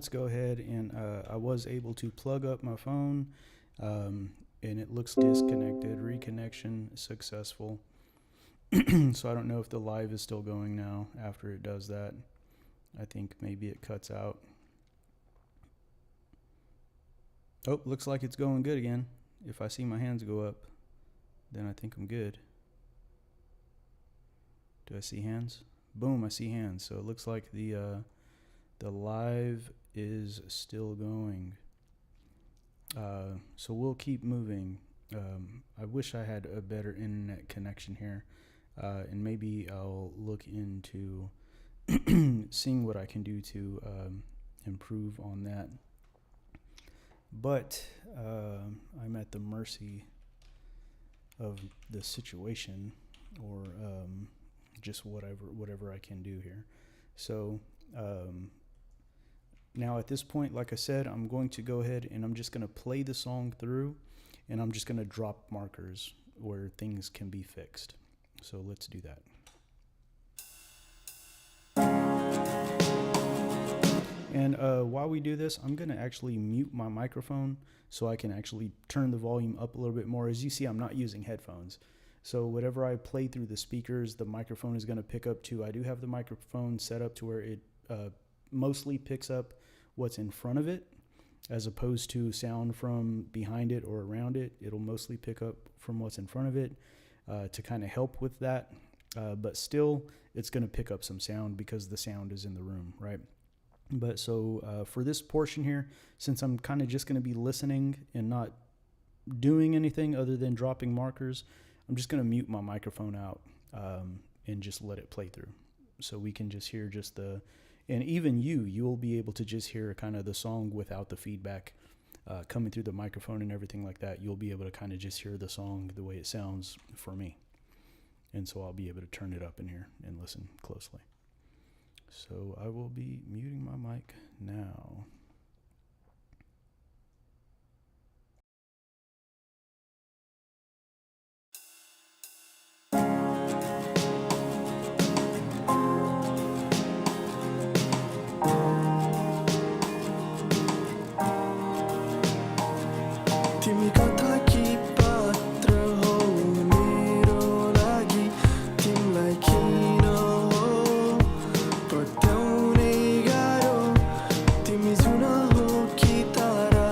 let's go ahead and I was able to plug up my phone, and it looks disconnected. Reconnection successful. So I don't know if the live is still going now after it does that. I think maybe it cuts out. Oh, looks like it's going good again. If I see my hands go up, then I think I'm good. Do I see hands? Boom, I see hands. So it looks like the live is still going. So we'll keep moving. I wish I had a better internet connection here. And maybe I'll look into seeing what I can do to improve on that. But I'm at the mercy of the situation, or just whatever I can do here. So now at this point, like I said, I'm going to go ahead and I'm just going to play the song through, and I'm just going to drop markers where things can be fixed. So let's do that. And while we do this, I'm going to actually mute my microphone so I can actually turn the volume up a little bit more. As you see, I'm not using headphones. So whatever I play through the speakers, the microphone is going to pick up too. I do have the microphone set up to where it mostly picks up what's in front of it, as opposed to sound from behind it or around it. It'll mostly pick up from what's in front of it. To kind of help with that, but still it's going to pick up some sound because the sound is in the room, right? But so for this portion here, since I'm kind of just going to be listening and not doing anything other than dropping markers, I'm just going to mute my microphone out and just let it play through, so we can just hear just the, and even you'll be able to just hear kind of the song without the feedback coming through the microphone and everything like that. You'll be able to kind of just hear the song the way it sounds for me. And so I'll be able to turn it up in here and listen closely. So I will be muting my mic now. तिमी कथाकी पात्र हौ मेरो लागि तिमीलाई किन हो पत्याउने गाह्रो तिमी जुन हो कि तारा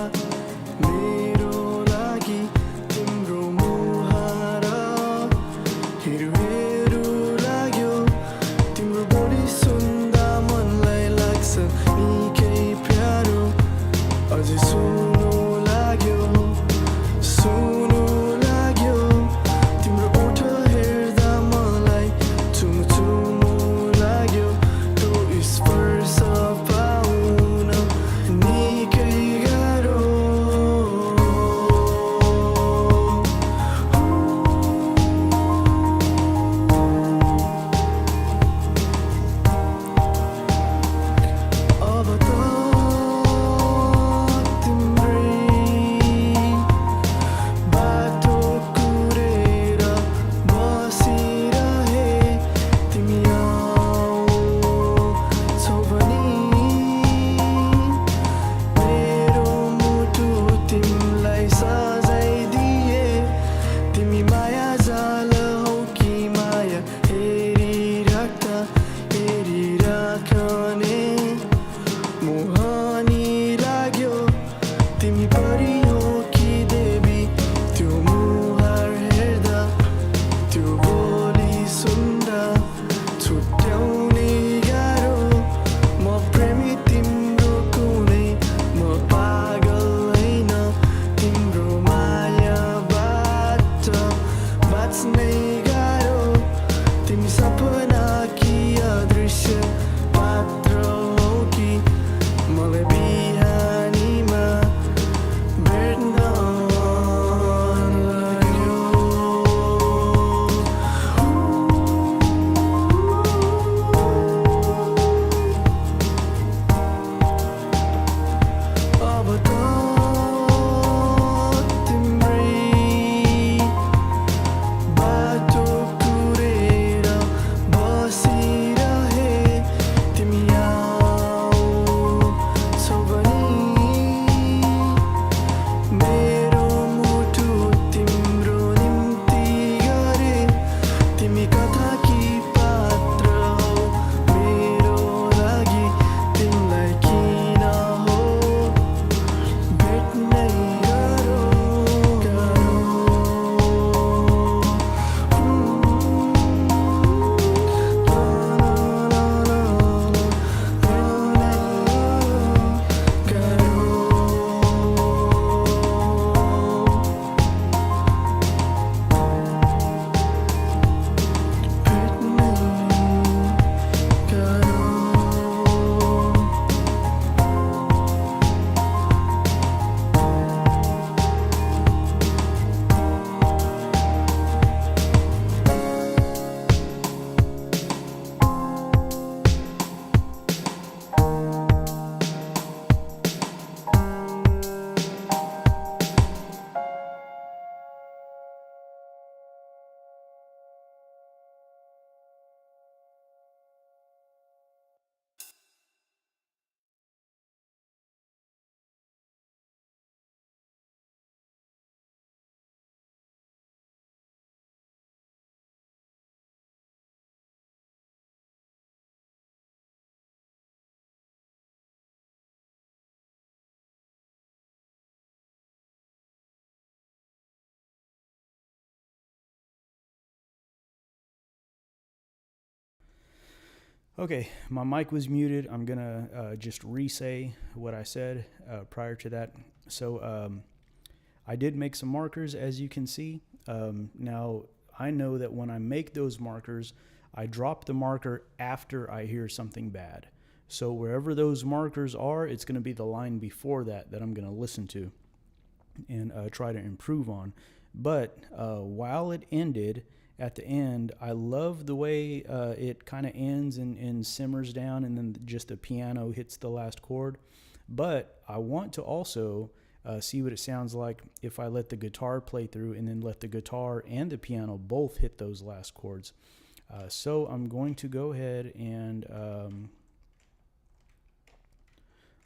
मेरो लागि तिम्रो मुहार हेरु हेरु लाग्यो तिम्रो बोली सुन्दा मनलाई लाग्छ निकै प्यारो अझै सुन्नु लाग्यो सुन्नु लाग्यो तिम्रो ओठ हेर्दा मलाई चुमुचुमु लाग्यो त्यो स्पर्श पाउन निकै गाह्रो अब त तिम्रै बाटो कुरेर बसिरहे तिमी आउँछौ भनी मेरो मुटु तिमीलाई सजाइदिए तिमी माया जाल हौ कि माया हेरिराख्ने मोहनी लाग्यो तिमी परी हो कि देवी त्यो मुहार हेर्दा त्यो बोली सुन्दा छुट्याउने गाह्रो म प्रेमी तिम्रो कुनै म पागल होइन तिम्रो मायाबाट बाँच्नै गाह्रो तिमी सपना कि अदृश्य पात्र हौ कि मलाई बिहानीमा Okay, my mic was muted. I'm gonna just re-say what I said prior to that. So I did make some markers, as you can see. Now I know that when I make those markers, I drop the marker after I hear something bad. So wherever those markers are, it's going to be the line before that I'm going to listen to and try to improve on. But while it ended, at the end, I love the way it kind of ends and simmers down, and then just the piano hits the last chord. But I want to also see what it sounds like if I let the guitar play through and then let the guitar and the piano both hit those last chords. So I'm going to go ahead and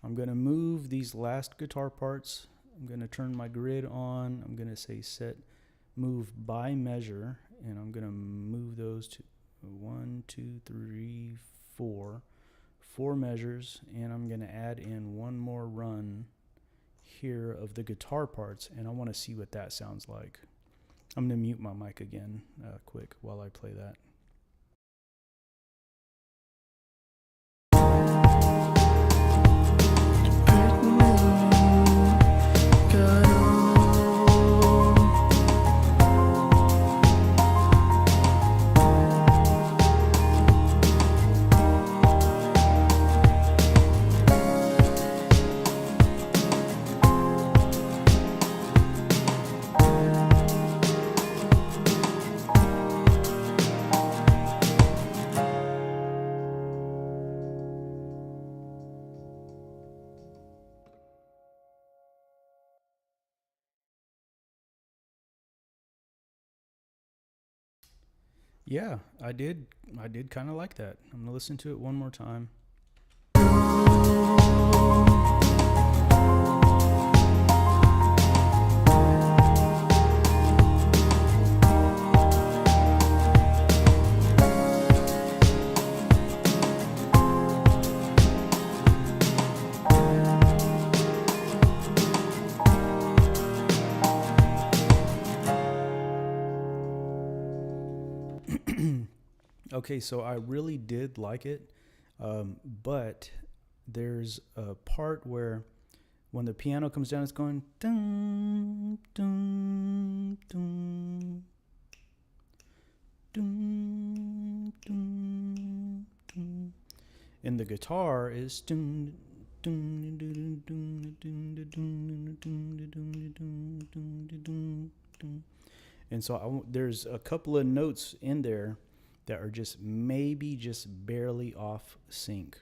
I'm going to move these last guitar parts. I'm going to turn my grid on. I'm going to say set move by measure, and I'm going to move those to 1, 2, 3, 4. 4 measures, and I'm going to add in one more run here of the guitar parts, and I want to see what that sounds like. I'm going to mute my mic again quick while I play that. Yeah, I did kind of like that. I'm gonna listen to it one more time. Okay, so I really did like it, but there's a part where when the piano comes down, it's going dun, dun, dun, dun, dun, dun. And the guitar is dun, dun, dun, dun, dun, dun, dun, dun, dun, dun, dun, dun. And so there's a couple of notes in there that are just maybe just barely off sync.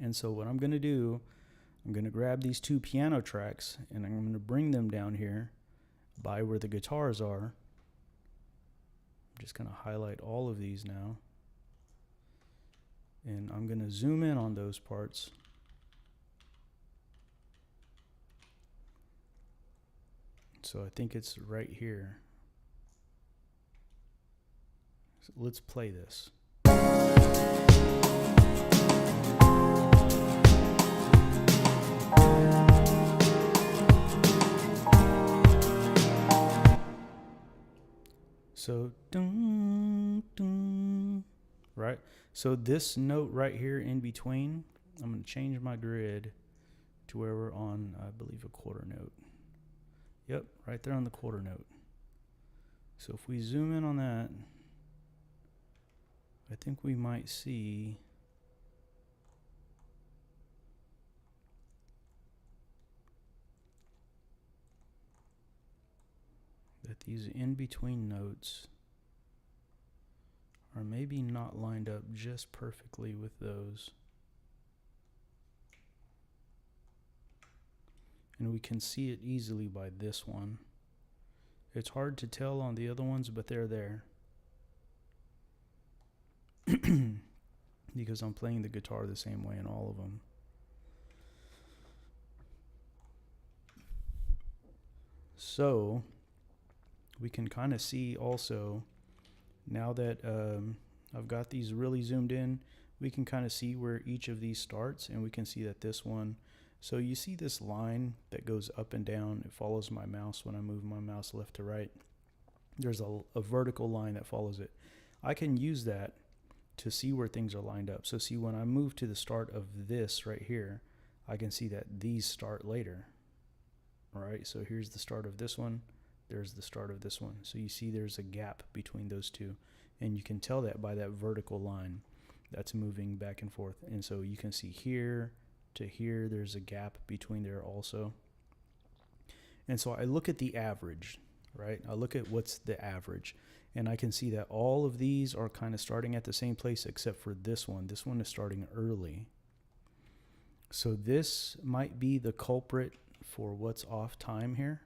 And so what I'm going to do, I'm going to grab these 2 piano tracks and I'm going to bring them down here by where the guitars are. I'm just going to highlight all of these now. And I'm going to zoom in on those parts. So I think it's right here. So let's play this. So dun, dun, right? So this note right here in between, I'm going to change my grid to where we're on, I believe, a quarter note. Yep, right there on the quarter note. So if we zoom in on that, I think we might see that these in-between notes are maybe not lined up just perfectly with those. And we can see it easily by this one. It's hard to tell on the other ones, but they're there. Because I'm playing the guitar the same way in all of them. So we can kind of see also, now that I've got these really zoomed in, we can kind of see where each of these starts, and we can see that this one, so you see this line that goes up and down, it follows my mouse when I move my mouse left to right. There's a vertical line that follows it. I can use that to see where things are lined up. So see, when I move to the start of this right here, I can see that these start later. All right, so here's the start of this one. There's the start of this one. So you see there's a gap between those two. And you can tell that by that vertical line that's moving back and forth. And so you can see here to here, there's a gap between there also. And so I look at the average, right? I look at what's the average. And I can see that all of these are kind of starting at the same place except for this one. This one is starting early. So this might be the culprit for what's off time here,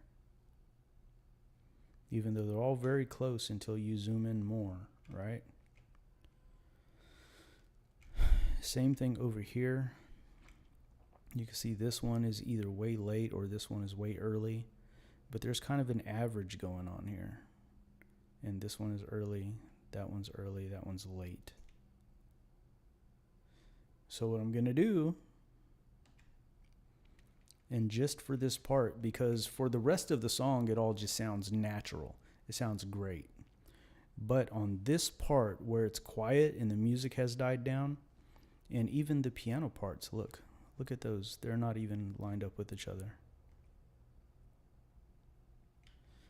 even though they're all very close until you zoom in more, right? Same thing over here. You can see this one is either way late or this one is way early, but there's kind of an average going on here. And this one is early, that one's early, that one's late. So what I'm gonna do, and just for this part, because for the rest of the song, it all just sounds natural. It sounds great. But on this part where it's quiet and the music has died down, and even the piano parts, look at those. They're not even lined up with each other.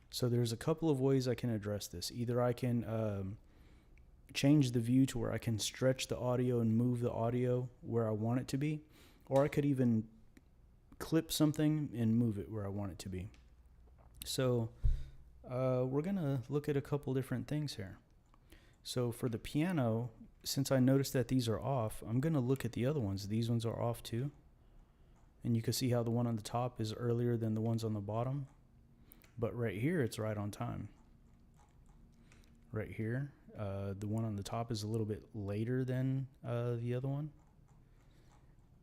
So there's a couple of ways I can address this. Either I can change the view to where I can stretch the audio and move the audio where I want it to be, or I could even clip something and move it where I want it to be. So we're gonna look at a couple different things here. So for the piano, since I noticed that these are off, I'm gonna look at the other ones. These ones are off too. And you can see how the one on the top is earlier than the ones on the bottom. But right here, it's right on time. Right here, the one on the top is a little bit later than the other one.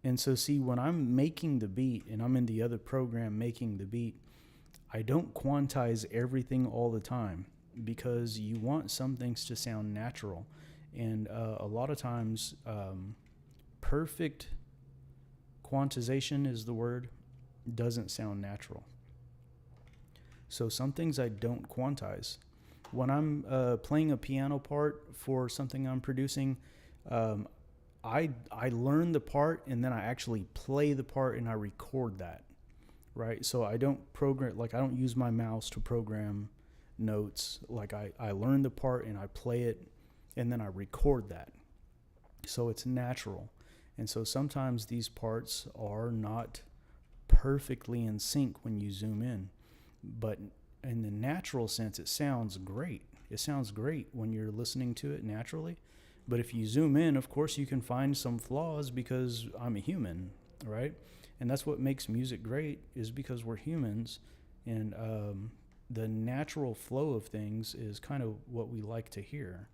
And so see, when I'm making the beat and I'm in the other program making the beat, I don't quantize everything all the time because you want some things to sound natural. And a lot of times, perfect quantization is the word, doesn't sound natural. So some things I don't quantize. When I'm playing a piano part for something I'm producing, I learn the part and then I actually play the part and I record that, right? So I don't program, like I don't use my mouse to program notes. Like I learn the part and I play it and then I record that. So it's natural. And so sometimes these parts are not perfectly in sync when you zoom in. But in the natural sense, it sounds great. It sounds great when you're listening to it naturally. But if you zoom in, of course, you can find some flaws because I'm a human, right? And that's what makes music great, is because we're humans. And the natural flow of things is kind of what we like to hear.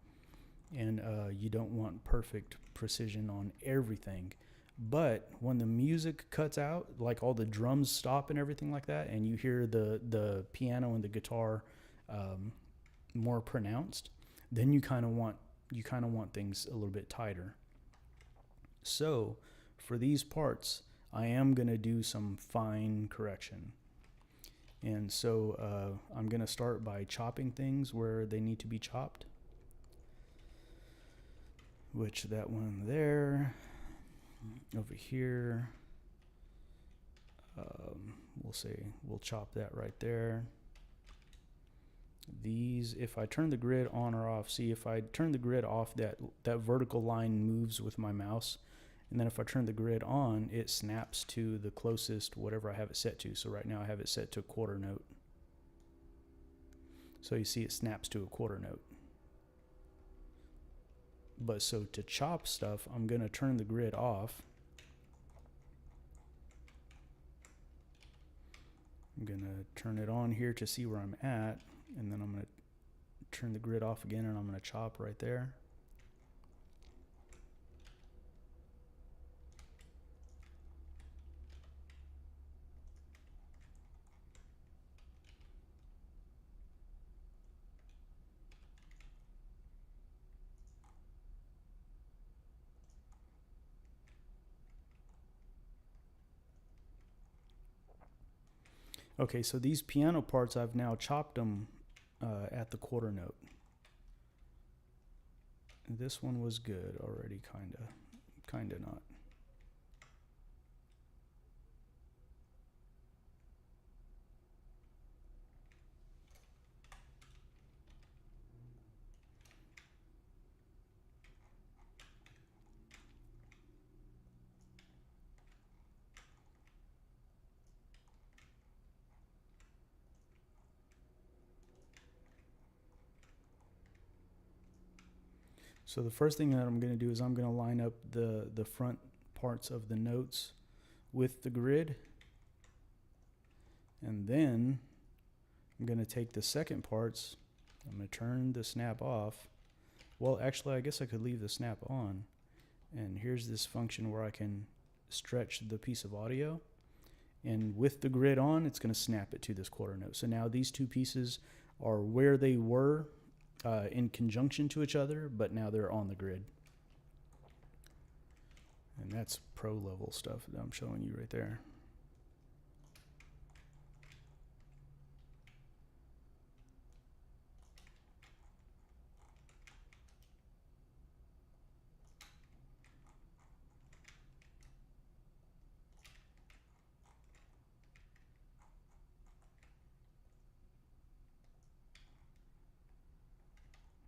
And you don't want perfect precision on everything. But when the music cuts out, like all the drums stop and everything like that, and you hear the piano and the guitar more pronounced, then you kind of want things a little bit tighter. So for these parts, I am going to do some fine correction. And so I'm going to start by chopping things where they need to be chopped, which that one there, over here, we'll chop that right there. These, if I turn the grid on or off, see, if I turn the grid off, that vertical line moves with my mouse. And then if I turn the grid on, it snaps to the closest whatever I have it set to. So right now I have it set to a quarter note. So you see it snaps to a quarter note. But so to chop stuff, I'm going to turn the grid off. I'm going to turn it on here to see where I'm at. And then I'm going to turn the grid off again and I'm going to chop right there. Okay, so these piano parts, I've now chopped them at the quarter note. This one was good already, kinda not. So the first thing that I'm going to do is I'm going to line up the front parts of the notes with the grid. And then I'm going to take the second parts. I'm going to turn the snap off. Well, actually, I guess I could leave the snap on. And here's this function where I can stretch the piece of audio. And with the grid on, it's going to snap it to this quarter note. So now these two pieces are where they were in conjunction to each other, but now they're on the grid. And that's pro level stuff that I'm showing you right there.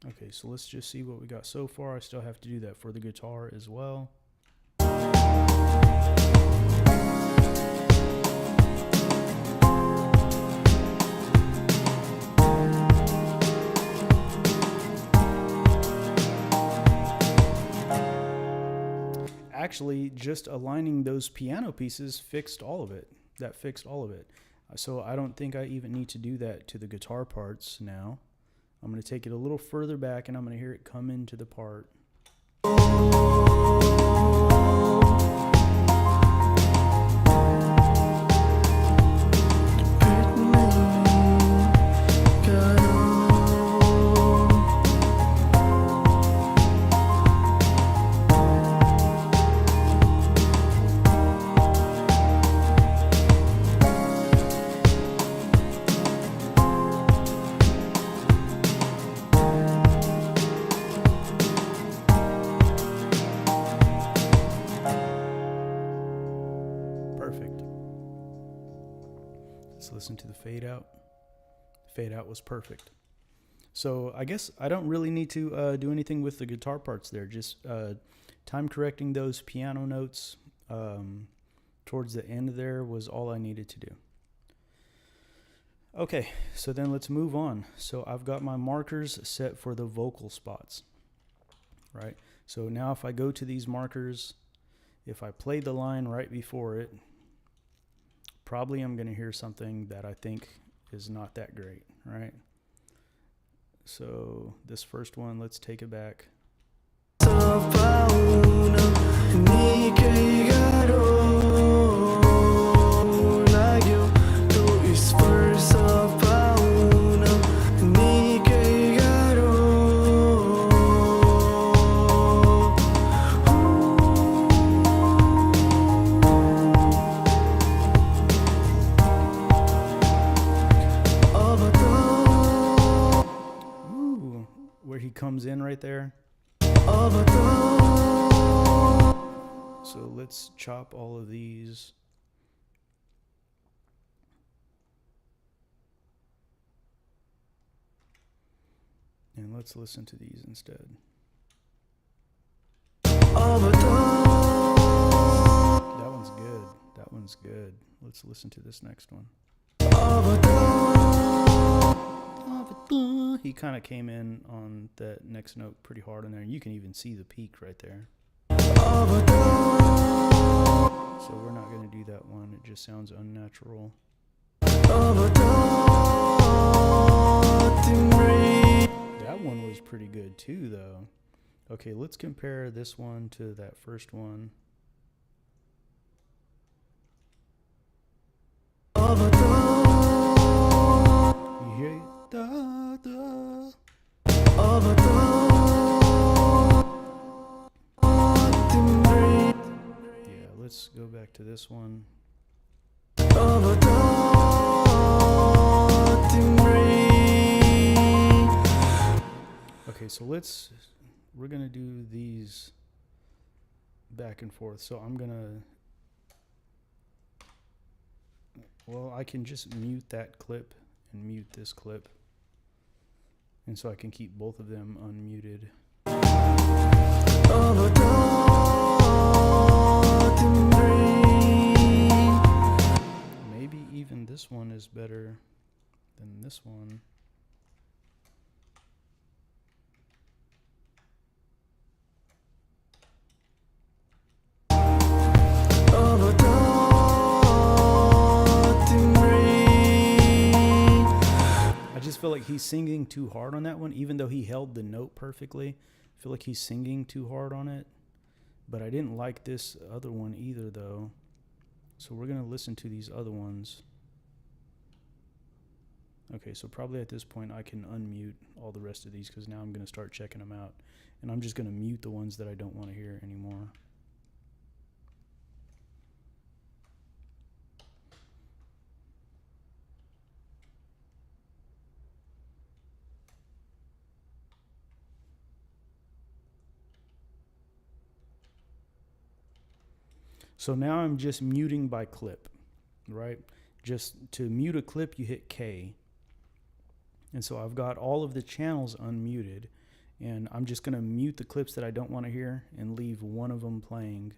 Okay, so let's just see what we got so far. I still have to do that for the guitar as well. Actually, just aligning those piano pieces fixed all of it. That fixed all of it. So I don't think I even need to do that to the guitar parts now. I'm going to take it a little further back and I'm going to hear it come into the part. Let's listen to the fade out. Fade out was perfect. So I guess I don't really need to do anything with the guitar parts there. Just time correcting those piano notes towards the end there was all I needed to do. Okay, so then let's move on. So I've got my markers set for the vocal spots, right? So now if I go to these markers, if I play the line right before it, probably I'm going to hear something that I think is not that great, right? So this first one, let's take it back. Where he comes in right there. So let's chop all of these. And let's listen to these instead. That one's good. That one's good. Let's listen to this next one. He kind of came in on that next note pretty hard on there, and you can even see the peak right there. So we're not going to do that one. It just sounds unnatural. That one was pretty good too, though. Okay, let's compare this one to that first one. You hear it? Da, da. Yeah, let's go back to this one. Okay, so let's we're gonna do these back and forth. So I'm gonna, well, I can just mute that clip and mute this clip, and so I can keep both of them unmuted. Maybe even this one is better than this one. I just feel like he's singing too hard on that one, even though he held the note perfectly. I feel like he's singing too hard on it. But I didn't like this other one either, though. So we're going to listen to these other ones. Okay, so probably at this point I can unmute all the rest of these, because now I'm going to start checking them out. And I'm just going to mute the ones that I don't want to hear anymore. So now I'm just muting by clip, right? Just to mute a clip, you hit K. And so I've got all of the channels unmuted, and I'm just going to mute the clips that I don't want to hear and leave one of them playing.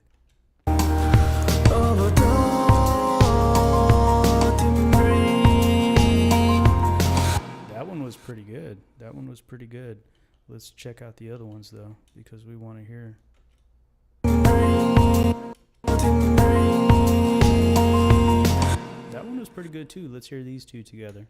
That one was pretty good. That one was pretty good. Let's check out the other ones, though, because we want to hear. That one was pretty good too. Let's hear these two together.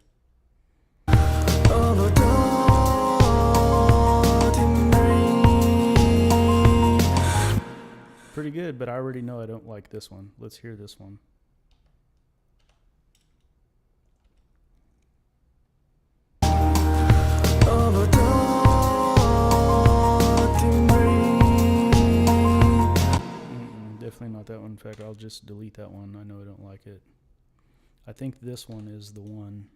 Pretty good, but I already know I don't like this one. Let's hear this one. Definitely not that one. In fact, I'll just delete that one. I know I don't like it. I think this one is the one.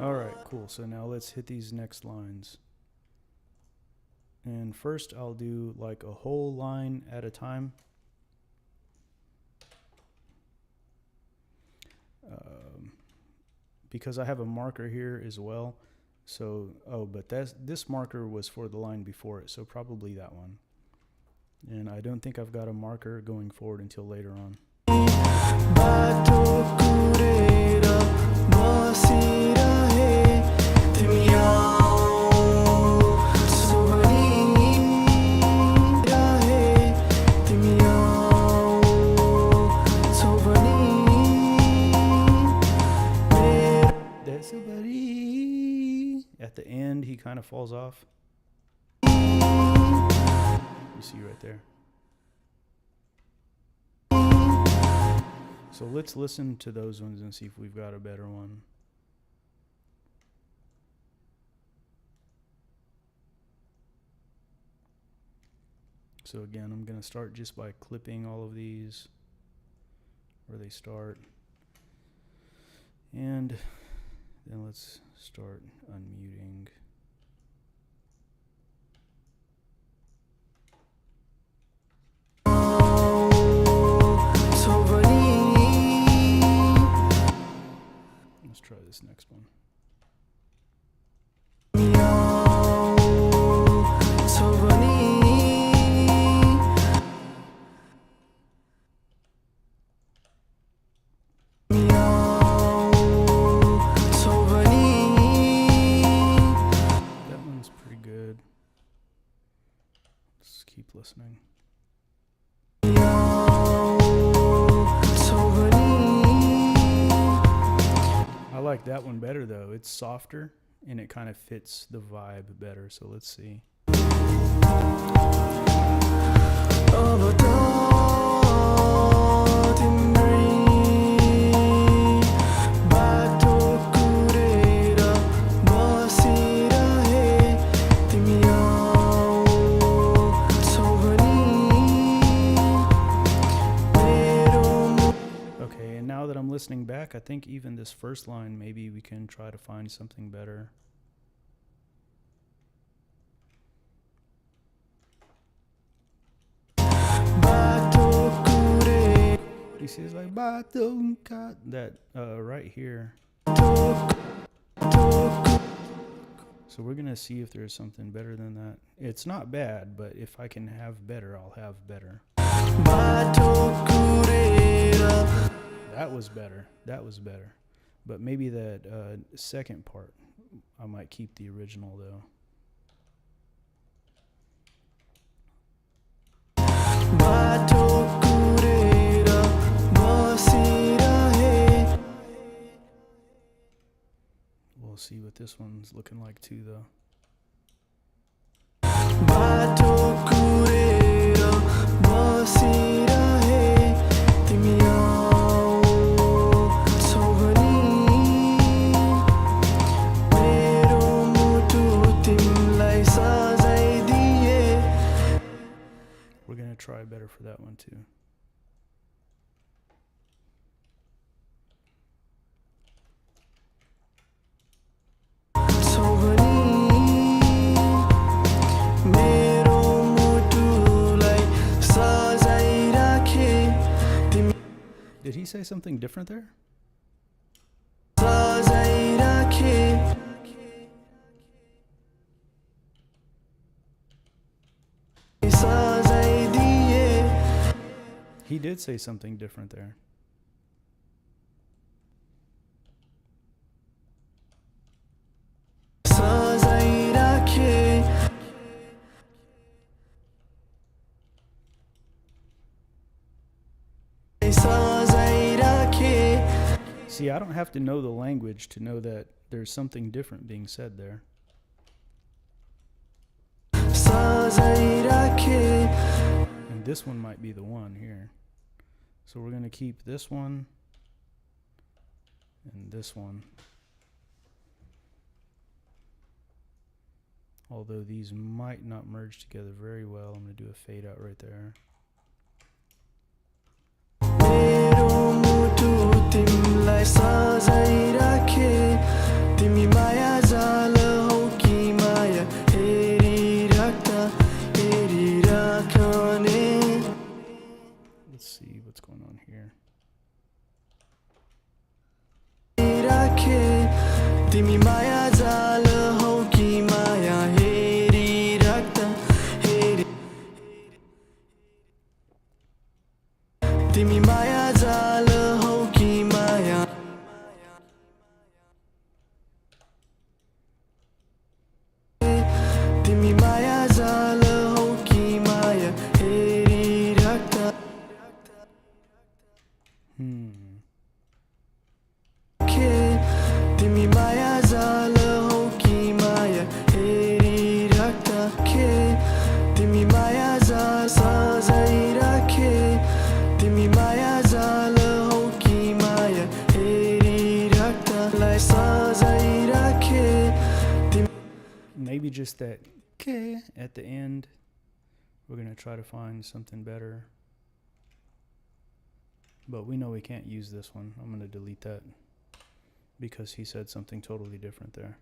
Alright, cool. So now let's hit these next lines. And first I'll do like a whole line at a time. Because I have a marker here as well. So, but this marker was for the line before it, so probably that one. And I don't think I've got a marker going forward until later on. At the end, he kind of falls off. You see right there. So let's listen to those ones and see if we've got a better one. So again, I'm going to start just by clipping all of these where they start. And then let's start unmuting. Let's try this next one. Listening. I like that one better though. It's softer and it kind of fits the vibe better. So let's see. back, I think even this first line, maybe we can try to find something better. You see, it's like that right here. So we're gonna see if there's something better than that. It's not bad, but if I can have better, I'll have better. That was better. That was better. But maybe that second part, I might keep the original though. We'll see what this one's looking like too though. We're gonna try better for that one too. Did he say something different there? He did say something different there. See, I don't have to know the language to know that there's something different being said there. And this one might be the one here. So we're going to keep this one and this one. Although these might not merge together very well. I'm going to do a fade out right there. Let's see what's going on here. Maybe just that K at the end. We're going to try to find something better. But we know we can't use this one. I'm going to delete that because he said something totally different there.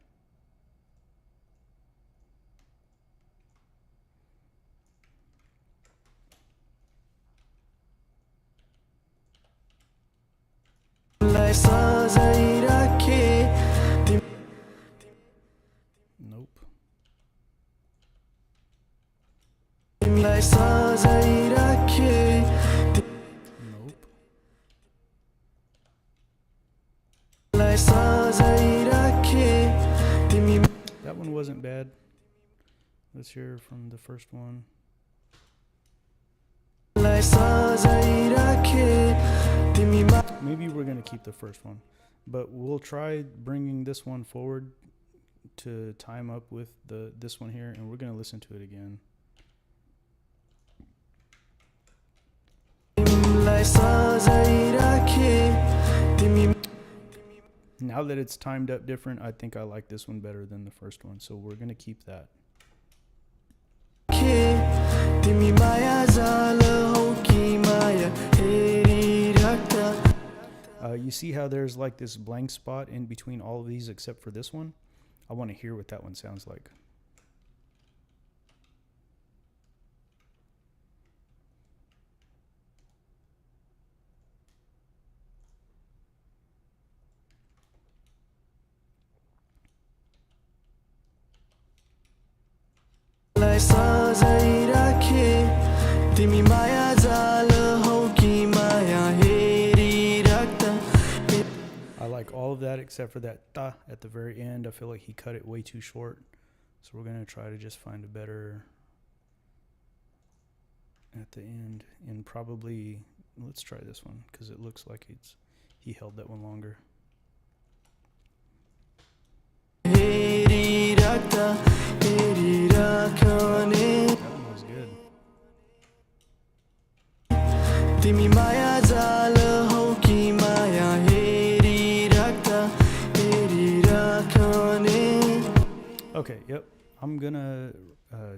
Nope. That one wasn't bad. Let's hear from the first one. Maybe we're going to keep the first one, but we'll try bringing this one forward to time up with this one here, and we're going to listen to it again. Now that it's timed up different, I think I like this one better than the first one, so we're going to keep that. You see how there's like this blank spot in between all of these except for this one? I want to hear what that one sounds like. लाई सजाई राखे तिमी माया जाल हौ कि माया हेरिराख्दा I like all of that except for that ta at the very end. I feel like he cut it way too short. So we're going to try to just find a better at the end. And probably, let's try this one because it looks like he held that one longer. हेरिराख्दा हेरिराखने That one was good. तिमी माया जाल हौ कि माया हेरिराख्दा हेरिराखने Okay, yep. I'm going to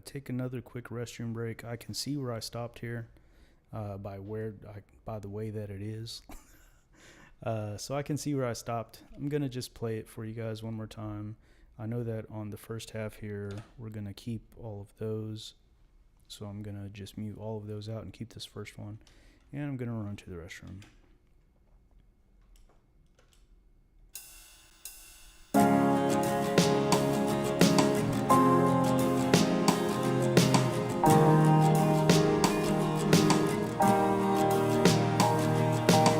take another quick restroom break. I can see where I stopped here by the way that it is. So I can see where I stopped. I'm going to just play it for you guys one more time. I know that on the first half here, we're going to keep all of those. So I'm going to just mute all of those out and keep this first one. And I'm going to run to the restroom.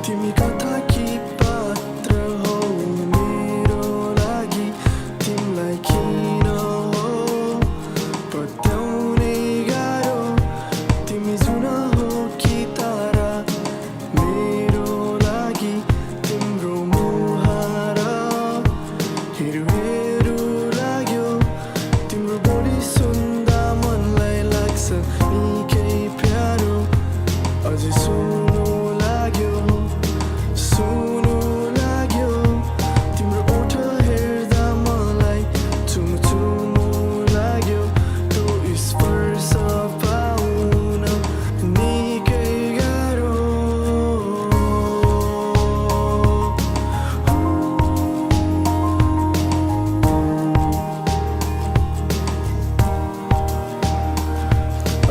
तिमी कथा कि पात्र हौ मेरो लागि तिमीलाई किन हो पत्याउने गाह्रो तिमी जुन हो कि तारा मेरो लागि तिम्रो मुहार हेरु हेरु लाग्यो तिम्रो बोली सुन्दा मनलाई लाग्छ निकै प्यारो अझै सुन्नु लाग्यो सुन्नु लाग्यो तिम्रो ओठ हेर्दा मलाई चुम्चुम्नु लाग्यो त्यो स्पर्श पाउन निकै गाह्रो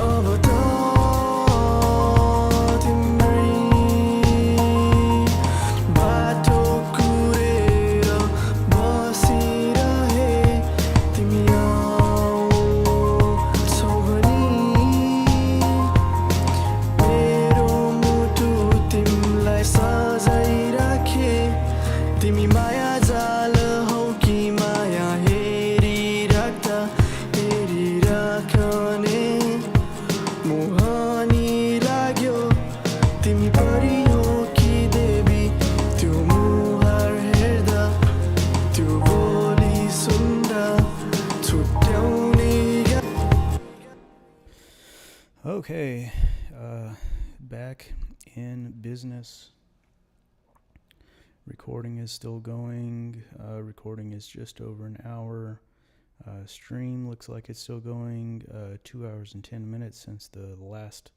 अब त तिम्रै बाटो कुरेर बसिरहे तिमी आउँछौ भनी मेरो मुटु तिमीलाई सजाइराखे तिमी माया जाल हौ कि माया हेरिराख्दा हेरिराखने मोहनी लाग्यो तिमी परी हो कि देवी त्यो मुहार हेर्दा त्यो बोली सुन्दा छुट्याउने Okay, back in business. Recording is still going. Recording is just over an hour. Stream looks like it's still going. 2 hours and 10 minutes since the last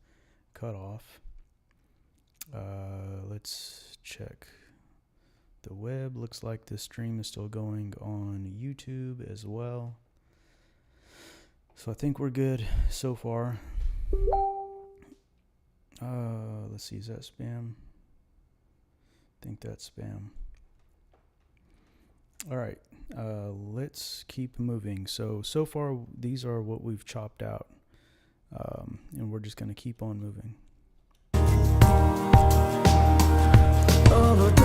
cutoff. Let's check. The web looks like the stream is still going on YouTube as well. So I think we're good so far. Let's see, is that spam? I think that's spam. All right, let's keep moving. So far, these are what we've chopped out, and we're just going to keep on moving. अब त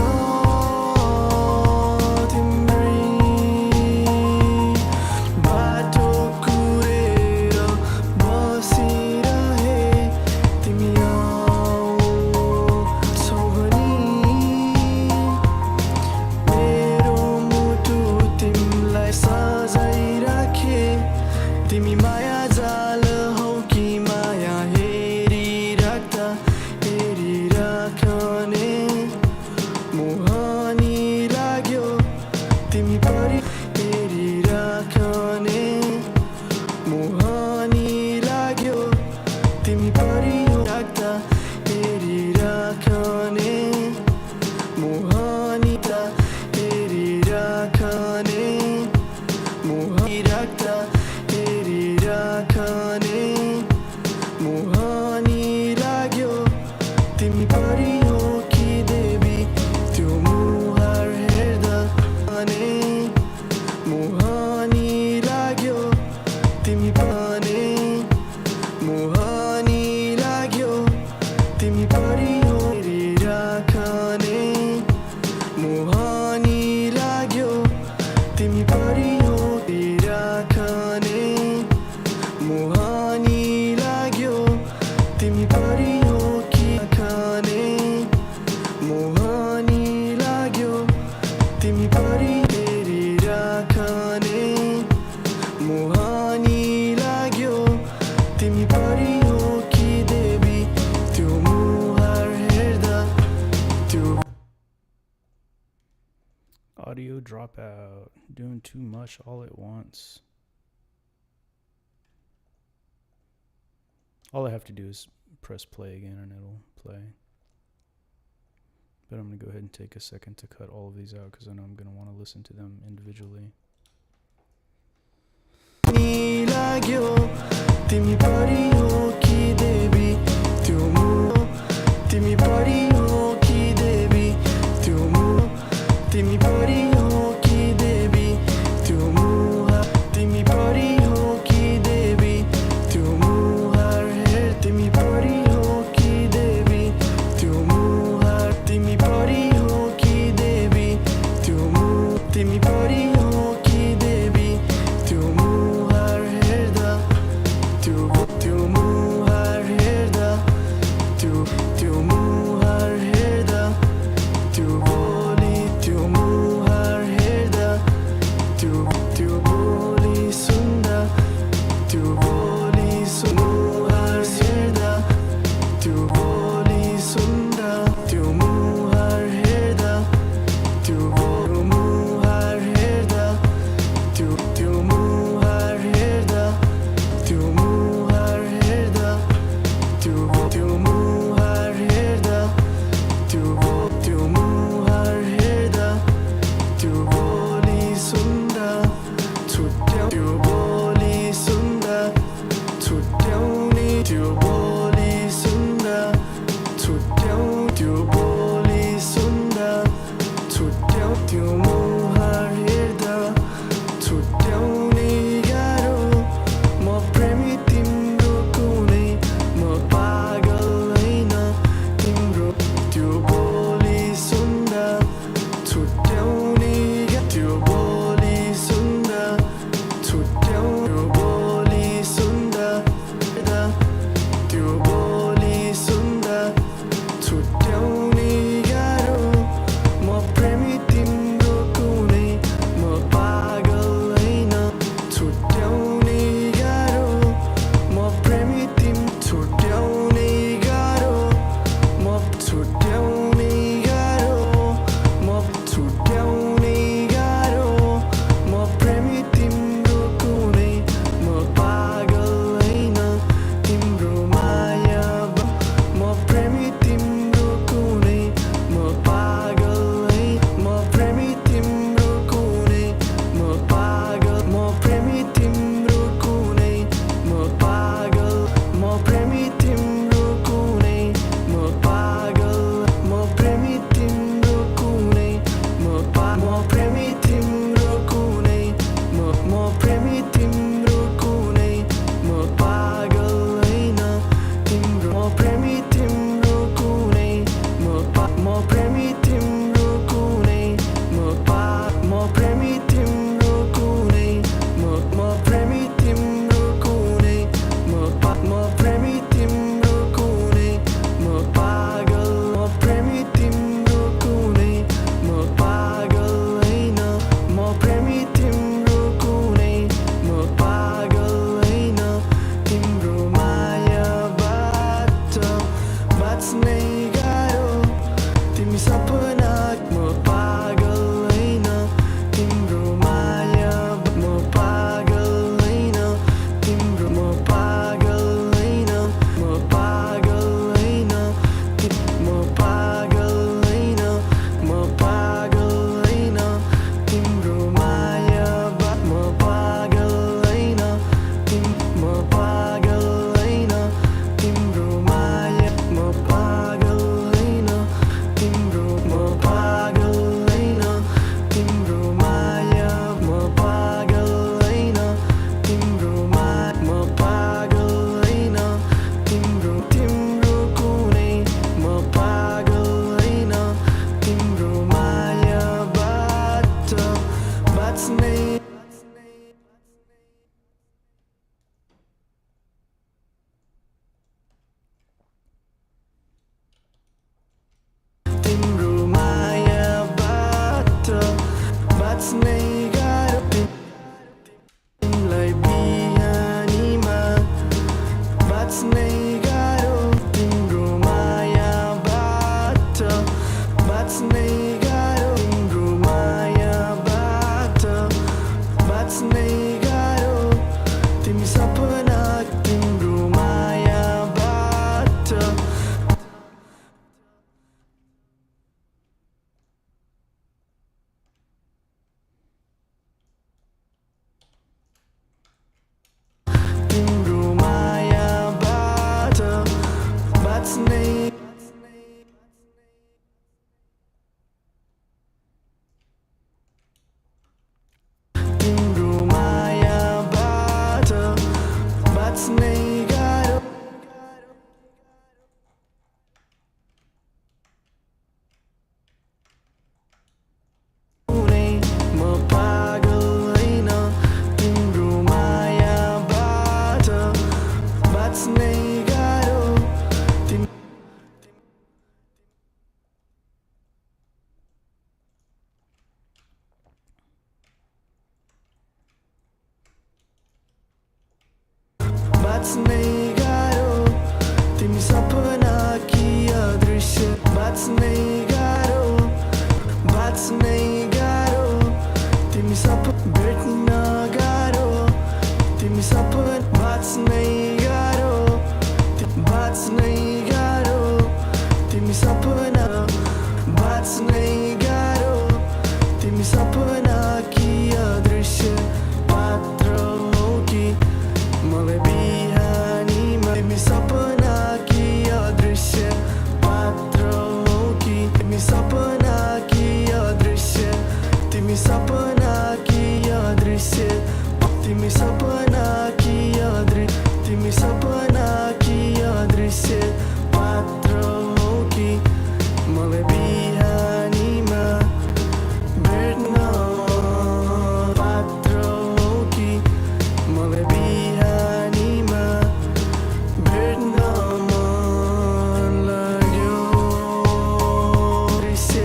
तिम्रै बाटो कुरेर बसिरहे तिमी आउँछौ भनी मेरो मुटु तिमीलाई सजाइराखे तिमी माया जाल हौ कि माया हेरिराख्दा हेरिराखने मोह राख्दा हेरिराखने मोहनी लाग्यो तिमी परी हो कि देवी त्यो मुहार हेर्दा अनि मोहनी लाग्यो तिमी पनि मोहनी लाग्यो तिमी परी हो हेरिराखने मोहनी लाग्यो तिमी परी हो हेरिराखने मोहनी लाग्यो तिमी परी हो कि खाने मोहनी लाग्यो तिमी परी हेरिराखने मोहनी लाग्यो तिमी परी हो कि देवी त्यो मुहार हेर्दा त्यो Audio dropout. Doing too much all at once. All I have to do is press play again and it'll play. But I'm going to go ahead and take a second to cut all of these out because I know I'm going to want to listen to them individually. नि लाग्यो तिमी परी हो कि देवी त्यो मु तिमी परी हो कि देवी त्यो मु तिमी परी हो कि देवी त्यो मुहार तिमी परी हो कि देवी त्यो मुहार हेर तिमी परी हो कि देवी त्यो मुहार तिमी परी हो कि देवी त्यो मु तिमी परी हो कि देवी त्यो मुहार हेर्दा त्यो त्यो मुहार हेर्दा त्यो त्यो मुहार हेर्दा त्यो बोली त्यो मुहार हेर्दा त्यो त्यो बोली सुन्दा त्यो बोली मुहार हेर्दा त्यो बोली सुन्दा त्यो मुहार हेर्दा त्यो मुहार हेर्दा त्यो त्यो मुहार हेर्दा त्यो मुहार हेर्दा त्यो त्यो मुहार हेर्दा त्यो त्यो मुहार हेर्दा त्यो बोली सुन्दा छुट्याउ त्यो बोली सुन्दा छुट्याउने त्यो बोली सुन्दा छुट्याउ त्यो बोली सुन्दा छुट्याउ त्यो मुहार हेर्दा छुट्याउने गाह्रो म प्रेमी तिम्रो कुनै म पागल होइन तिम्रो त्यो बोली सुन्दा छुट्याउने त्यो बोली सुन्दा बाँच्नै गाह्रो तिमी सपना कि अदृश्य बाँच्नै गाह्रो बाँच्नै गाह्रो तिमी भेट्न गाह्रो तिमी बाँच्नै गाह्रो बाँच्नै गाह्रो तिमी सपना बाँच्नै गाह्रो तिमी सपना कि अदृश्य पात्र हो कि मलाई बिहानीमा तिमी सपना कि अदृश्य पात्र हो कि तिमी सपना कि अदृश्य तिमी सपना कि अदृश्य तिमी सपना कि तिमी सपना कि अदृश्य पात्र हो कि मलाई बिहानीमा भेट्न पात्र हो कि मलाई बिहानीमा भेट्न मन लाग्यो दृश्य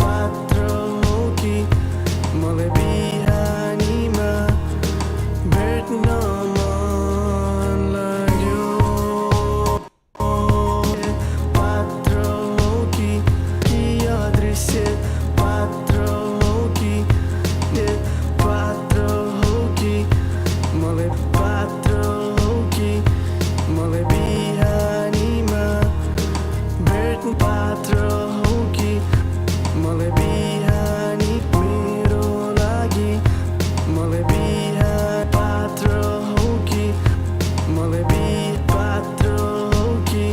पात्र हो कि मलाई बिहानीमा भेट्न मन लाग्यो पात्र हो कि अदृश्य पात्र हो कि पात्र हो कि मलाई पात्र हो कि मलाई बिहानीमा भेट्न पात्र हो कि मलाई बिहानी मेरो लागि मलाई बिहान पात्र हो कि मलाई पात्र हो कि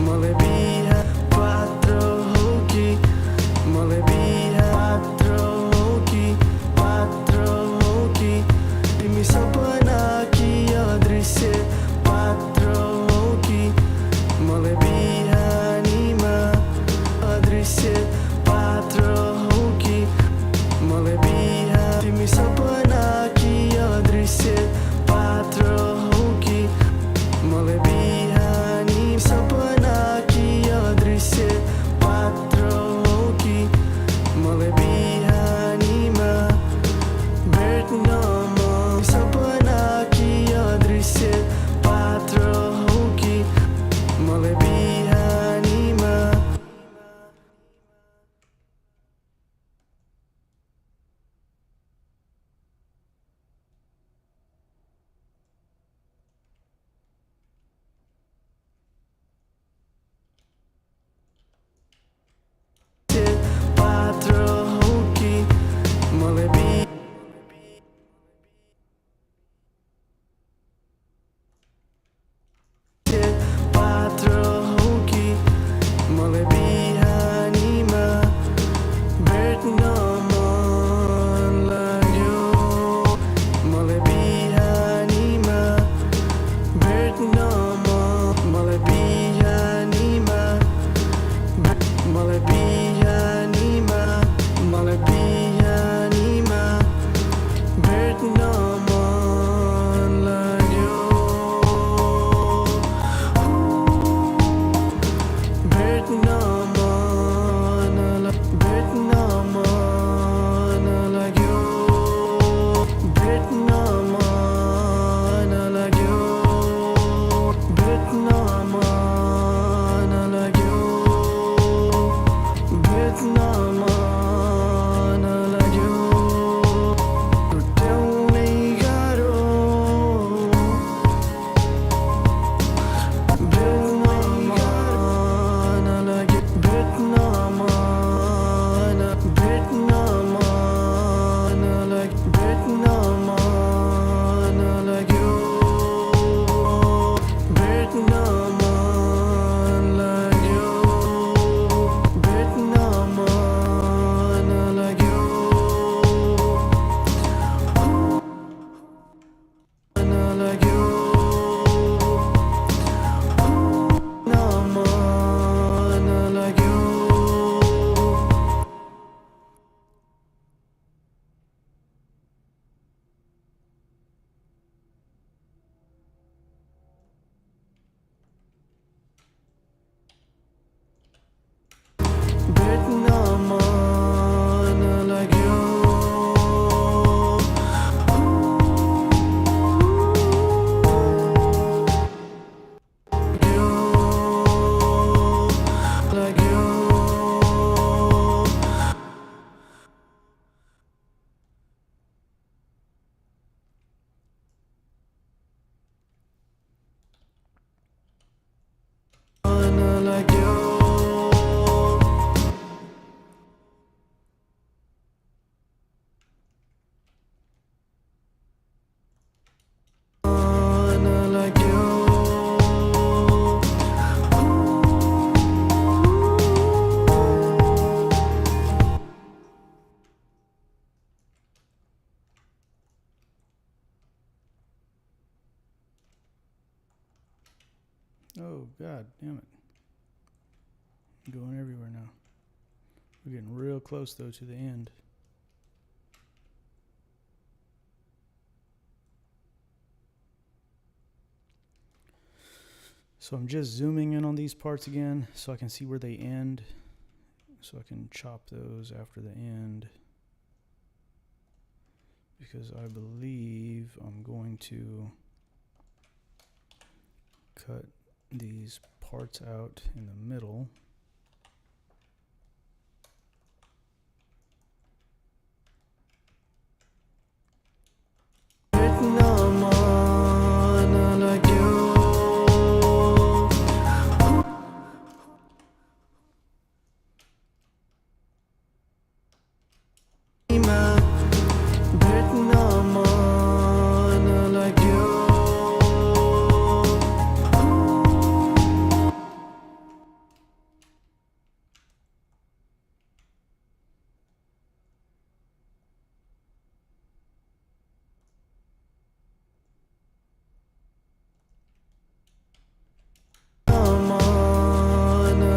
मलाई बिहान पात्र हो कि मलाई बिहान पात्र हो कि तिमी सपना कि अदृश्य पात्र हो कि मलाई बिहानीमा अदृश्य पात्र हो कि मलाई बिहान तिमी सपना कि अदृश्य पात्र हो कि मलाई बिहानी सपना कि अदृश्य पात्र हो कि मलाई बिहानीमा भेट्न मन सपना कि अदृश्य पात्र हो कि मलाई बिहानीमा पात्र हो कि मलाई पात्र हो कि मलाई बिहानीमा भेट्न मन लाग्यो मलाई बिहानीमा भेट्न मलाई बिहानीमा मलाई बिहानीमा मलाई बिहानीमा भेट्न मन लाग्यो भेट्न मन लाग्यो भेट्न मन लाग्यो भेट्न मन लाग्यो भेट्न मन लाग्यो छुट्याउनै गाह्रो भेट्न मन लाग्यो भेट्न मन भेट्न मन लाग्यो भेट्न मन लाग्यो भेट्न मन लाग्यो भेट्न मन लाग्यो मन लाग्यो मन लाग्यो भेट्न मन लाग्यो Oh, god damn it. I'm going everywhere now. We're getting real close, though, to the end. So I'm just zooming in on these parts again so I can see where they end. So I can chop those after the end. Because I believe I'm going to cut these parts out in the middle. Vietnam like you. Vietnam like you.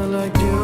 Like you.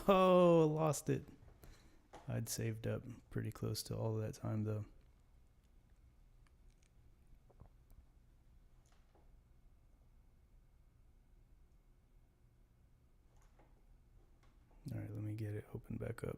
Oh, lost it. I'd saved up pretty close to all of that time, though. All right, let me get it open back up.